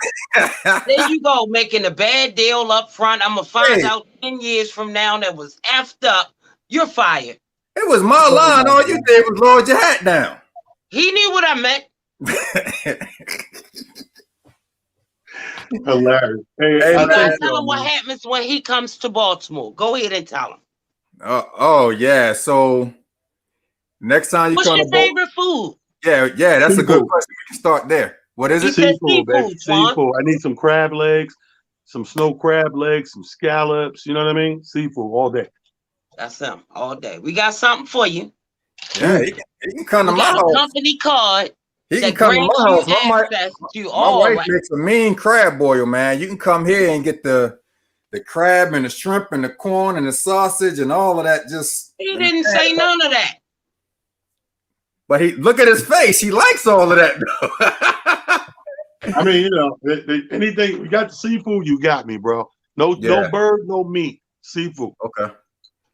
There you go, making a bad deal up front. I'm gonna find out 10 years from now that was effed up. You're fired. It was my line. All you did was lower your hat down. He knew what I meant. Hilarious. Hey, you gotta tell him what happens when he comes to Baltimore. Go ahead and tell him. Oh yeah. So next time you what's come your to favorite food? Yeah, that's a good question. We can start there. What is it? Seafood, baby. Seafood. I need some crab legs, some snow crab legs, some scallops. You know what I mean? Seafood all day. That's him all day. We got something for you. Yeah, he can come to my house. A company card. He can come to my house. My wife right. makes a mean crab boil, man. You can come here and get the crab and the shrimp and the corn and the sausage and all of that. He didn't say none of that. But look at his face. He likes all of that, though. I mean, you know, anything you got the seafood, you got me, bro. No, Yeah. no bird, no meat, seafood. Okay.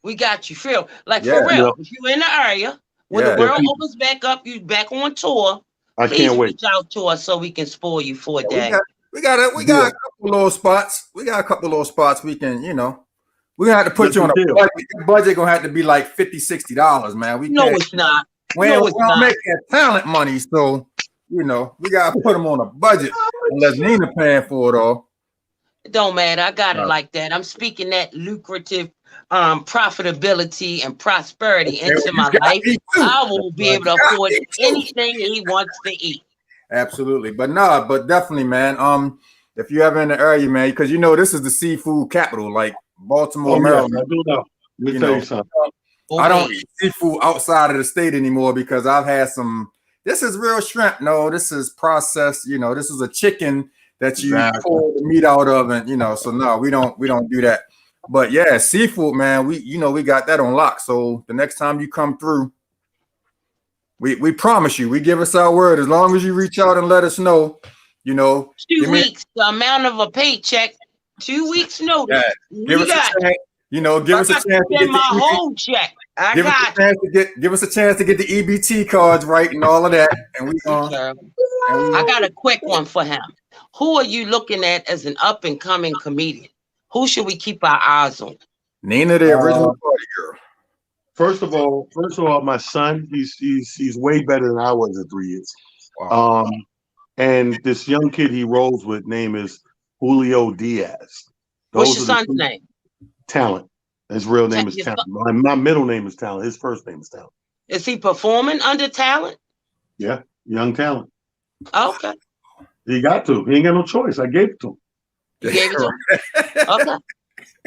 We got you, Phil. Like Yeah. for real. Yeah. If you're in the area, when Yeah. the world Yeah. opens back up, you back on tour. I Please can't wait. reach out to us so we can spoil you for a We day. got a couple little spots. We got a couple little spots we can, you know. We're gonna have to put you on a Deal. budget. The budget gonna have to be like $50-$60, man. We No, can't, it's not. we no, ain't it's we don't not. make that talent money, so you know, we gotta put them on a budget unless Nina paying for it all. It don't matter. I got it Right. like that. I'm speaking that lucrative profitability and prosperity Okay, into well, my you got life. me too. I will be able to You got afford me too. anything he wants to eat. Absolutely, but definitely, man. If you ever in the area, man, because you know this is the seafood capital, like Baltimore, Oh, Maryland. yeah, I do know. Let me You tell know. you something. I don't eat seafood outside of the state anymore because I've had some. This is real shrimp. No, this is processed. You know, this is a chicken that you Exactly. pull the meat out of, and you know. So no, we don't do that. But yeah, seafood, man. We got that on lock. So the next time you come through, we promise you. We give us our word. As long as you reach out and let us know, you know. 2 weeks, the amount of a paycheck. 2 weeks notice. Yeah, give us a chance. You know, give us a chance to get my whole check. Give us a chance to get the EBT cards right and all of that. And I got a quick one for him. Who are you looking at as an up and coming comedian? Who should we keep our eyes on? Nina, the original party girl. First of all, my son, he's way better than I was at 3 years. Wow. And this young kid he rolls with name is Julio Diaz. What's your son's name? Talent. His real name is Talent. My middle name is Talent. His first name is Talent. Is he performing under Talent? Yeah, young Talent. Okay. He got to. He ain't got no choice. I gave it to him. You gave it to him? Okay. I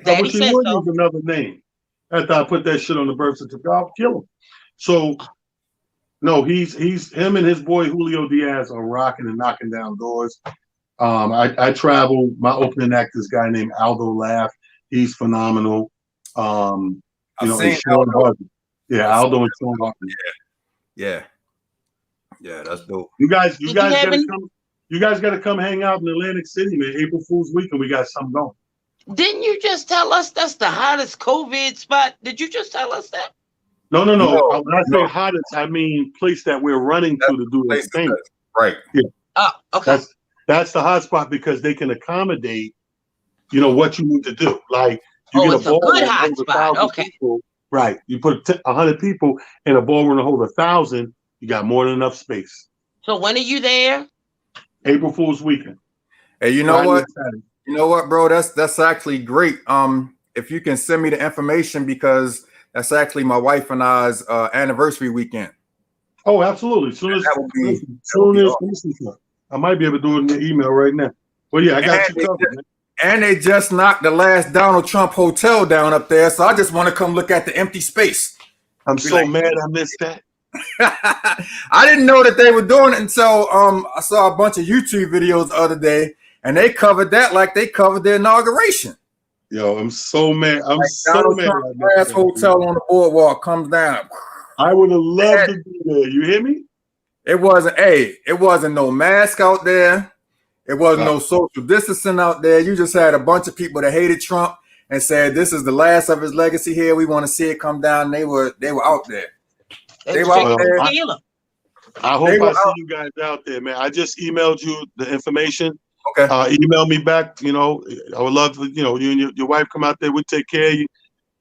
Daddy wish he said would so. use another name. After I put that shit on the birth certificate, I'll kill him. So, no, he's him and his boy Julio Diaz are rocking and knocking down doors. I travel. My opening act, this guy named Aldo Laugh. He's phenomenal. You know, and Sean Harvey. Yeah, Aldo and Sean Harvey. Yeah, that's dope. You guys gotta come. You guys gotta come hang out in Atlantic City, man. April Fool's weekend, we got something going. Didn't you just tell us that's the hottest COVID spot? Did you just tell us that? No. When I say hottest, I mean place that we're running to do this thing. Right. Yeah. Oh, okay. That's the hot spot because they can accommodate, you know, what you need to do. Like you get it's a good hot spot. Okay. People, right. You put 100 people in a ballroom to hold 1,000. You got more than enough space. So when are you there? April Fool's weekend. Hey, you know what? You know what, bro? That's actually great. If you can send me the information because that's actually my wife and I's anniversary weekend. Oh, absolutely. I might be able to do it in the email right now. Well, yeah, I got you covered, man. And they just knocked the last Donald Trump hotel down up there, so I just want to come look at the empty space. I'm so mad I missed that. I didn't know that they were doing it until I saw a bunch of YouTube videos the other day, and they covered that like they covered the inauguration. Yo, I'm so mad. I'm like so Donald mad. Trump's last hotel on the boardwalk comes down. I would have loved to be there. You hear me? It wasn't no mask out there. It wasn't no social distancing out there. You just had a bunch of people that hated Trump and said this is the last of his legacy here. We want to see it come down. They were out there. They were out there. I hope I see you guys out there, man. I just emailed you the information. Okay. Email me back. You know, I would love to. You know, you and your wife come out there. We take care of you,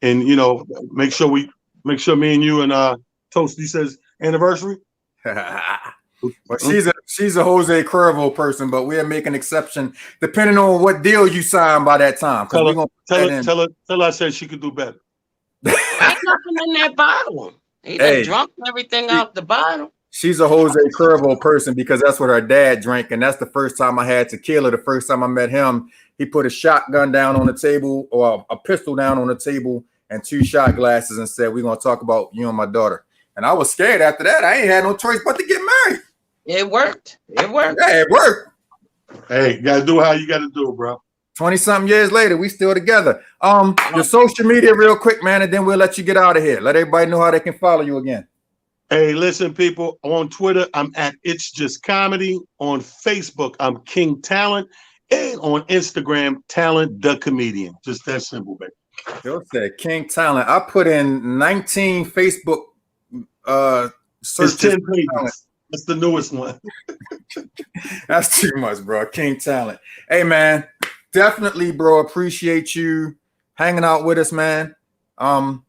and you know, make sure me and you and Toasty says anniversary. Well, she's a Jose Cuervo person, but we'll make an exception depending on what deal you sign by that time. Tell her I said she could do better. Ain't nothing in that bottle. He done drunk everything out the bottle. She's a Jose Cuervo person because that's what her dad drank, and that's the first time I had tequila. The first time I met him, he put a shotgun down on the table or a pistol down on the table and 2 shot glasses and said, "We're gonna talk about you and my daughter." And I was scared after that. I ain't had no choice but to get married. It worked. Yeah, it worked. Hey, you gotta do how you gotta do, bro. 20-something years later, we still together. Your social media real quick, man, and then we'll let you get out of here. Let everybody know how they can follow you again. Hey, listen, people. On Twitter, I'm at It's Just Comedy. On Facebook, I'm King Talent. And on Instagram, Talent the Comedian. Just that simple, baby. Yo said King Talent. I put in 19 Facebook It's searches. 10 pages. That's the newest one. That's too much, bro. King Talent. Hey, man, definitely, bro. Appreciate you hanging out with us, man. I'm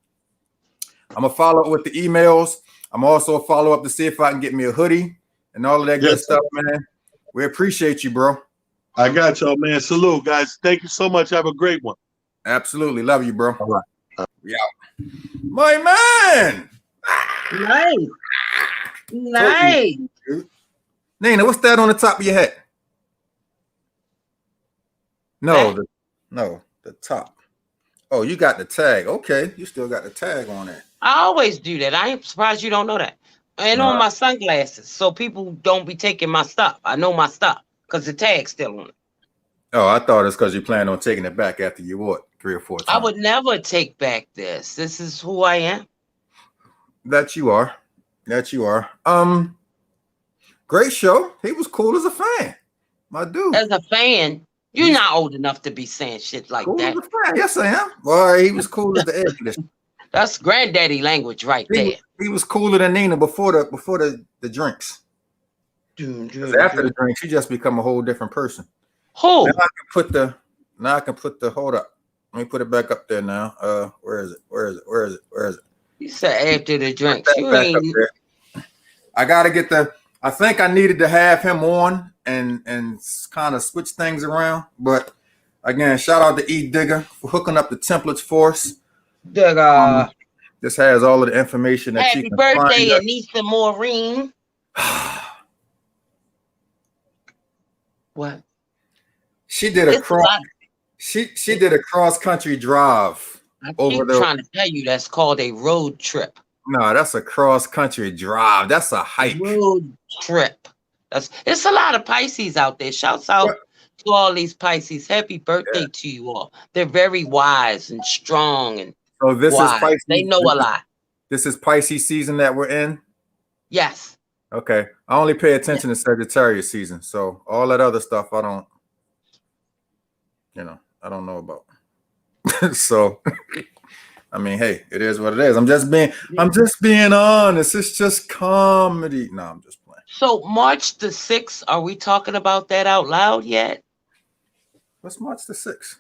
gonna follow up with the emails. I'm also follow up to see if I can get me a hoodie and all of that good stuff, man. We appreciate you, bro. I got y'all, man. Salute, guys. Thank you so much. Have a great one. Absolutely. Love you, bro. All right. Yeah. My man. Nice. Nice. Nina, what's that on the top of your head? No, the top. Oh, you got the tag. Okay, you still got the tag on there. I always do that. I ain't surprised you don't know that. And on my sunglasses, so people don't be taking my stuff. I know my stuff because the tag's still on it. Oh, I thought it's because you plan on taking it back after you wore it 3 or 4 times. I would never take back this. This is who I am. That you are. Great show. He was cool as a fan. My dude. As a fan, you're not old enough to be saying shit like Cool that. as a fan. Yes, I am. Boy, he was cool as the air conditioner. That's granddaddy language right there. He was cooler than Nina before the drinks. 'Cause after the drinks, he just become a whole different person. Who? Now I can put the hold up. Let me put it back up there now. Where is it? You said after the drinks. You Back up ain't. there. I gotta get I think I needed to have him on and kind of switch things around. But again, shout out to E Digger for hooking up the templates for us. This has all of the information that you Happy can birthday, find. Anissa Maureen. What? She did a she did a cross country drive I over keep the. trying to tell you that's called a road trip. No, that's a cross country drive. That's a hike. Road trip. It's a lot of Pisces out there. Shouts out to all these Pisces. Happy birthday to you all. They're very wise and strong and So this wise. is Pisces. They know a lot. This is Pisces season that we're in. Yes. Okay. I only pay attention to Sagittarius season. So all that other stuff I don't know about. So I mean, hey, it is what it is. I'm just being honest. It's just comedy. No, I'm just playing. So March the 6th, are we talking about that out loud yet? What's March the 6th?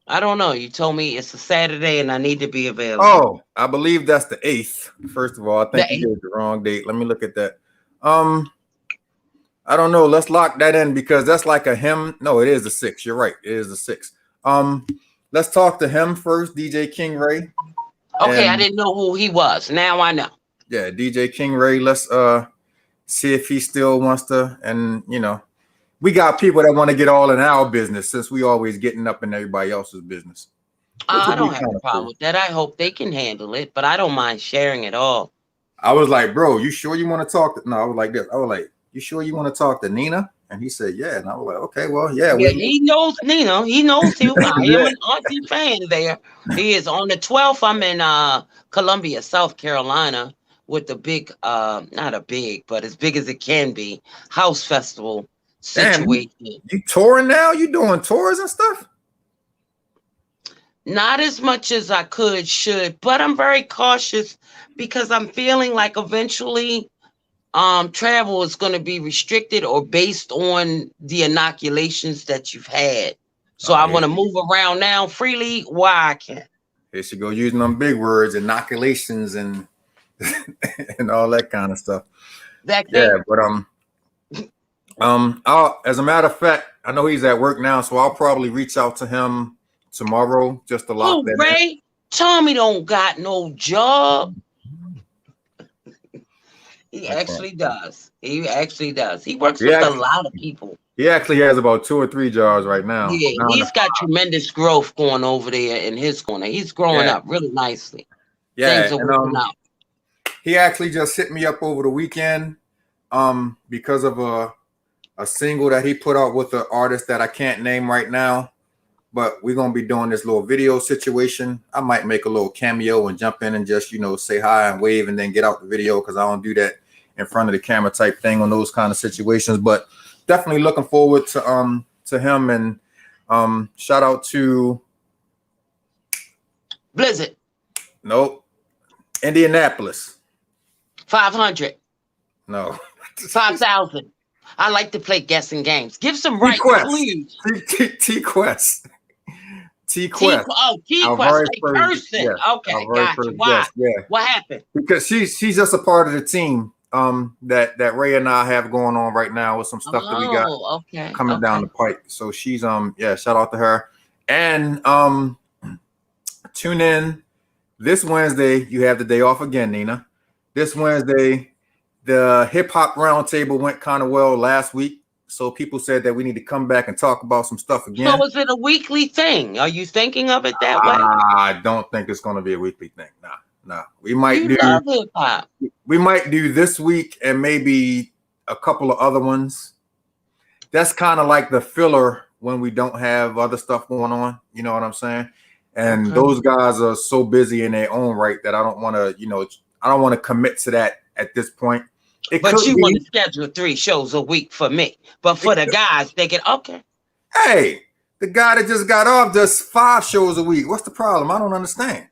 I don't know. You told me it's a Saturday and I need to be available. Oh, I believe that's the 8th. First of all, I think The you gave the wrong date. Let me look at that. I don't know. Let's lock that in because that's like a him. No, it is the 6th. You're right. It is the 6th. Let's talk to him first, DJ King Ray. Okay, I didn't know who he was. Now I know. Yeah, DJ King Ray. Let's see if he still wants to. And we got people that want to get all in our business since we always getting up in everybody else's business. I don't have a problem with that. I hope they can handle it, but I don't mind sharing it all. I was like, bro, you sure you want to talk to? No, I was like this. I was like, you sure you want to talk to Nina? And he said, yeah. And I was like, okay, well, yeah. He knows Nina. He knows you. I am an auntie fan there. He is on the 12th. I'm in Columbia, South Carolina, with the big, not a big, but as big as it can be, house festival situation. Damn, you touring now? You doing tours and stuff? Not as much as I should, but I'm very cautious because I'm feeling like eventually travel is going to be restricted or based on the inoculations that you've had. So I want to move around now freely while I can. Here she go using them big words, inoculations and and all that kind of stuff. But as a matter of fact, I know he's at work now, so I'll probably reach out to him tomorrow just to lock that in. Ray? Tommy don't got no job. He actually does. He works with a lot of people. He actually has about 2 or 3 jobs right now. Yeah, he's got tremendous growth going over there in his corner. He's growing up really nicely. Yeah, things are working out. He actually just hit me up over the weekend because of a single that he put out with an artist that I can't name right now. but we're gonna be doing this little video situation. I might make a little cameo and jump in and just say hi and wave and then get out the video because I don't do that in front of the camera type thing on those kind of situations. But definitely looking forward to him, and shout out to Blizzard. Nope. Indianapolis. 500. No. 5,000. I like to play guessing games. Give some right clues. T-Quest. T-Quest. Oh, T-Quest. A person. Yeah, okay, gotcha. Why? Yeah. What happened? Because she's just a part of the team that Ray and I have going on right now with some stuff that we got coming down the pipe. So she's shout out to her. And tune in this Wednesday. You have the day off again, Nina. This Wednesday, the hip hop roundtable went kind of well last week. So people said that we need to come back and talk about some stuff again. So is it a weekly thing? Are you thinking of it that way? I don't think it's going to be a weekly thing. Nah. We might love hip hop. We might do this week and maybe a couple of other ones. That's kind of like the filler when we don't have other stuff going on. You know what I'm saying? And those guys are so busy in their own right that I don't want to, I don't want to commit to that at this point. But you want to schedule 3 shows a week for me. But for the guys, they get okay. Hey, the guy that just got off does 5 shows a week. What's the problem? I don't understand.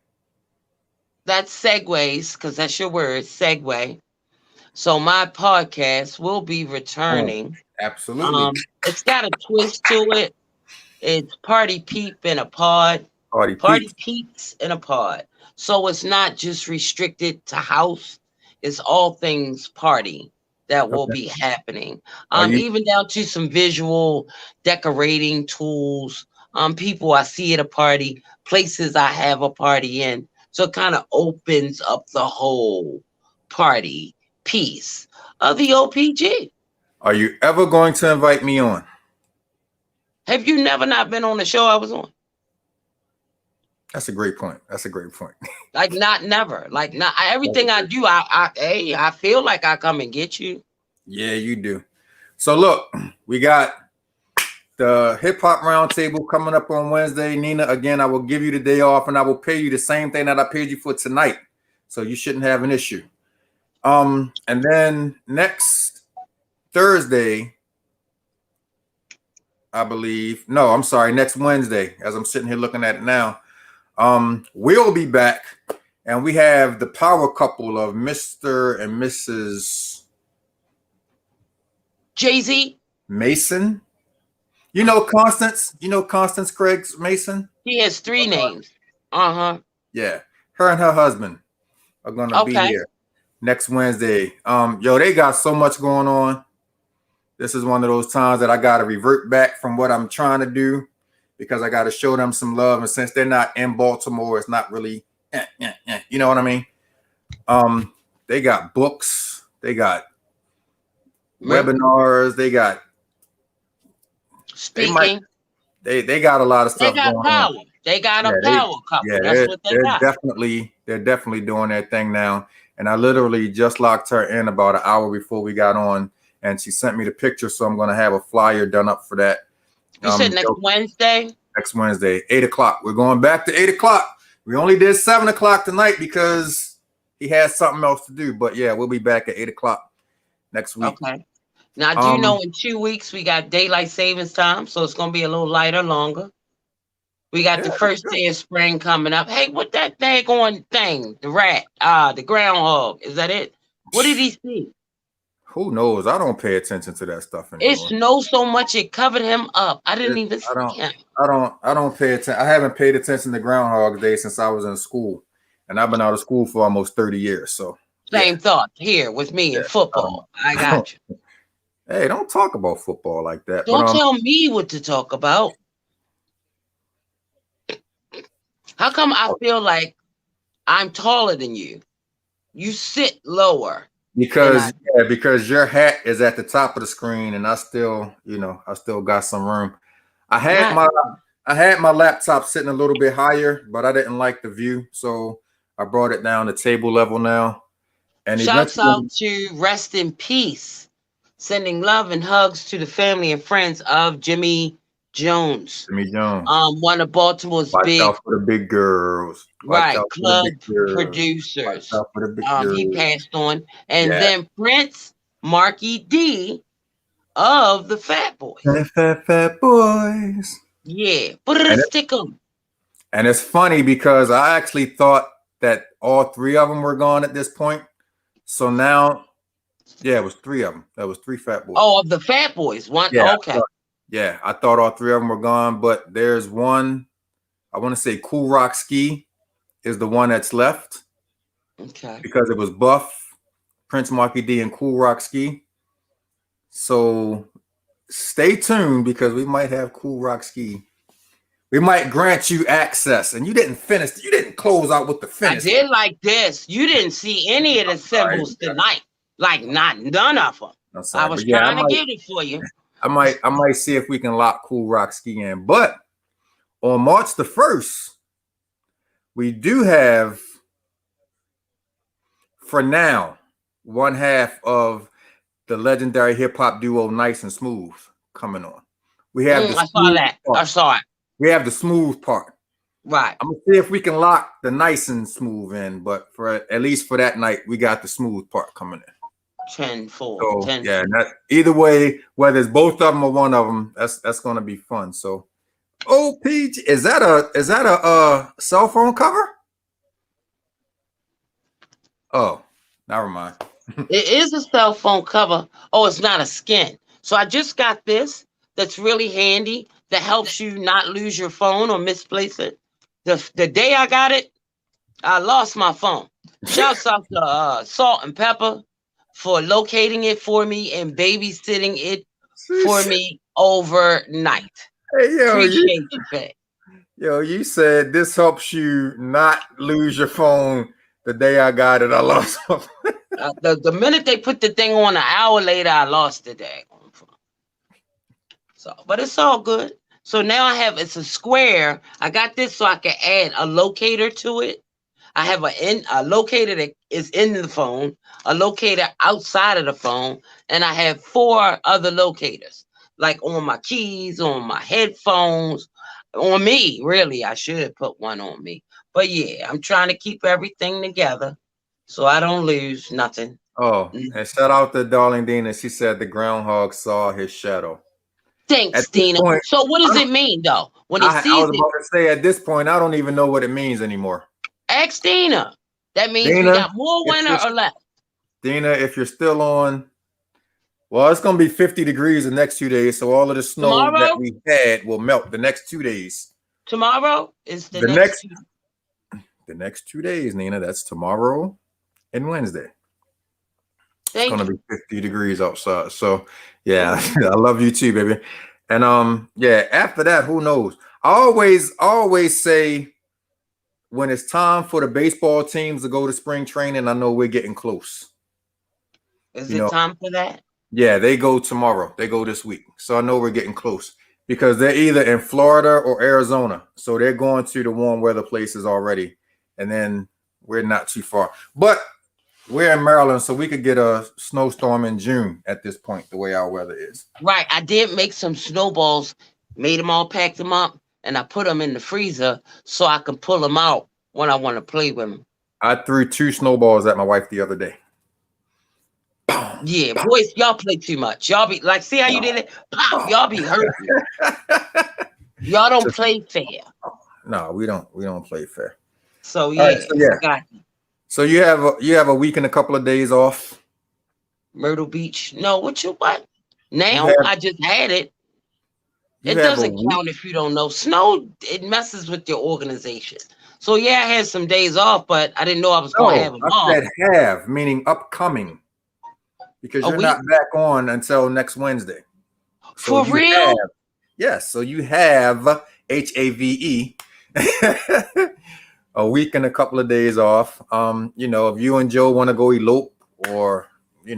That's segues, because that's your word, segue. So my podcast will be returning. Absolutely. It's got a twist to it. It's Party Peep in a Pod. Party Peeps in a Pod. So it's not just restricted to house. It's all things party that will be happening. Even down to some visual decorating tools. People I see at a party, places I have a party in. So it kind of opens up the whole party piece of the OPG. Are you ever going to invite me on? Have you never not been on the show I was on? That's a great point. Like not never. Like not everything I do. I feel like I come and get you. Yeah, you do. So look, we got the hip hop roundtable coming up on Wednesday. Nina, again, I will give you the day off and I will pay you the same thing that I paid you for tonight. So you shouldn't have an issue. And then next Thursday, I believe. No, I'm sorry, next Wednesday, as I'm sitting here looking at it now. We'll be back, and we have the power couple of Mr. and Mrs. Jay-Z Mason. You know Constance Craig Mason? He has 3 names. Yeah. Her and her husband are gonna be here next Wednesday. They got so much going on. This is one of those times that I gotta revert back from what I'm trying to do, because I got to show them some love. And since they're not in Baltimore, it's not really, you know what I mean? They got books, they got webinars, they got speaking. They got a lot of stuff going power. on. They got a power couple. Yeah, that's what they got. They're definitely doing their thing now. And I literally just locked her in about an hour before we got on, and she sent me the picture. So I'm going to have a flyer done up for that. You said next Wednesday? Next Wednesday, 8 o'clock. We're going back to 8 o'clock. We only did 7 o'clock tonight because he has something else to do. But yeah, we'll be back at 8 o'clock next week. Okay. Now, do you know in 2 weeks we got daylight savings time, so it's going to be a little lighter, longer. We got the first day of spring coming up. Hey, what that daggone thing? The rat, the groundhog. Is that it? What did he see? Who knows? I don't pay attention to that stuff anymore. It snowed so much it covered him up. I didn't even see him. I don't pay attention. I haven't paid attention to Groundhog Day since I was in school, and I've been out of school for almost 30 years. So same thought here with me in football. I got you. Hey, don't talk about football like that. Don't tell me what to talk about. How come I feel like I'm taller than you? You sit lower. Because your hat is at the top of the screen, and I still got some room. I had my laptop sitting a little bit higher, but I didn't like the view, so I brought it down to table level now. And shouts out to Rest in Peace, sending love and hugs to the family and friends of Jimmy Jones. Jimmy Jones. One of Baltimore's Watch big, out for the big girls. Watch right, out for the club big girls. Watch producers. out for the big He girls. passed on. And Yeah. then Prince Marky D of the Fat Boys. Fat Boys. Yeah. Put it stick 'em. And it's funny because I actually thought that all three of them were gone at this point. So now, yeah, it was three of them. That was three Fat Boys. Oh, of the Fat Boys. One. Yeah, Okay. I thought all three of them were gone, but there's one. I want to say Cool Rock Ski is the one that's left. Okay. Because it was Buff, Prince Marky D, and Cool Rock Ski. So stay tuned because we might have Cool Rock Ski. We might grant you access, and you didn't finish. You didn't close out with the finish. I did like this. You didn't see any of the symbols tonight. Like none of them. I was trying to get it for you. I might see if we can lock Cool Rock Ski in. But on March the 1st, we do have, for now, one half of the legendary hip hop duo Nice and Smooth coming on. We have I saw that. I saw it. We have the smooth part. Right. I'm gonna see if we can lock the Nice and Smooth in, but for at least for that night, we got the smooth part coming in. 10-4. So 10-4. yeah, either way, whether it's both of them or one of them, that's gonna be fun. So, Peach, is that a cell phone cover? Oh, never mind. It is a cell phone cover. Oh, it's not a skin. So I just got this. That's really handy. That helps you not lose your phone or misplace it. The day I got it, I lost my phone. Shouts out to Salt and Pepper for locating it for me and babysitting it for me overnight. Hey, yo, appreciate you, Pat. Yo, you said this helps you not lose your phone. The day I got it, I lost my phone. The minute they put the thing on, an hour later, I lost the day. So, but it's all good. So now it's a square. I got this so I can add a locator to it. I have a locator that is in the phone, a locator outside of the phone, and I have 4 other locators, like on my keys, on my headphones, on me. Really, I should have put one on me. But yeah, I'm trying to keep everything together so I don't lose nothing. Oh, and shout out to Darling Dina. She said the groundhog saw his shadow. Thanks, Dina. Point, so what does it mean, though? When he sees it? I was about to say, at this point, I don't even know what it means anymore. Ask Dina. That means Dina, we got more winter or less. Dina, if you're still on, well, it's going to be 50 degrees the next 2 days. So all of the snow that we had will melt the next 2 days. Tomorrow is the next 2 days, Nina. That's tomorrow and Wednesday. It's going to be 50 degrees outside. So, yeah, I love you too, baby. And yeah, after that, who knows? I always say when it's time for the baseball teams to go to spring training, I know we're getting close. Is it time for that? Yeah, they go tomorrow. They go this week. So I know we're getting close because they're either in Florida or Arizona. So they're going to the warm weather places already. And then we're not too far. But we're in Maryland, so we could get a snowstorm in June at this point, the way our weather is. Right. I did make some snowballs, made them all, packed them up, and I put them in the freezer so I can pull them out when I want to play with them. I threw 2 snowballs at my wife the other day. Yeah, boys, y'all play too much. Y'all be like, see how you did it? Pop, y'all be hurting. Y'all don't play fair. No, we don't play fair. So yeah, right, so you have a week and a couple of days off. Myrtle Beach. No, what? Now I just had it. It doesn't count if you don't know. Snow, it messes with your organization. So yeah, I had some days off, but I didn't know I was going to have them off. I said have, meaning upcoming. Because you're not back on until next Wednesday. So for real? Yes. So you have HAVE a week and a couple of days off. If you and Joe want to go elope or, How you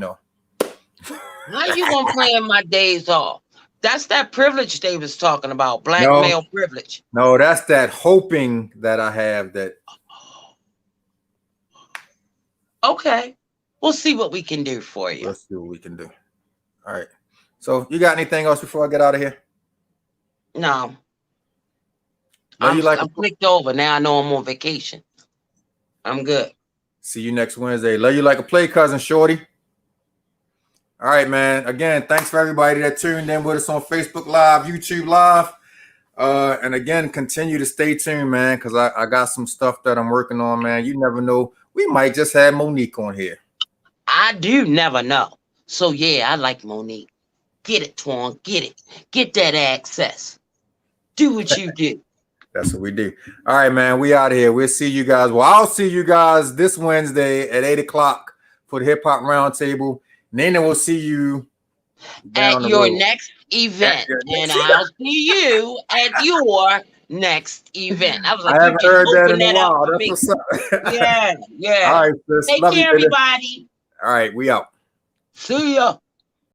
going to plan my days off? That's that privilege they was talking about, black male privilege. No, that's that hoping that I have that. Okay. We'll see what we can do for you. Let's see what we can do. All right. So you got anything else before I get out of here? No, Love you like I'm clicked over. Now I know I'm on vacation. I'm good. See you next Wednesday. Love you like a play, cousin Shorty. All right, man. Again, thanks for everybody that tuned in with us on Facebook Live, YouTube Live. And again, continue to stay tuned, man, because I got some stuff that I'm working on, man. You never know. We might just have Monique on here. I do never know. So yeah, I like Monique. Get it, Twan. Get it. Get that access. Do what you do. That's what we do. All right, man. We out of here. We'll see you guys. Well, I'll see you guys this Wednesday at 8 o'clock for the Hip Hop Roundtable. Nina will see you at your next event. And I'll see you at your next event. I was like, I haven't heard that in a while. That's what's up. Yeah, yeah. All right, sis. Take Love care, you, everybody. All right, we out. See ya.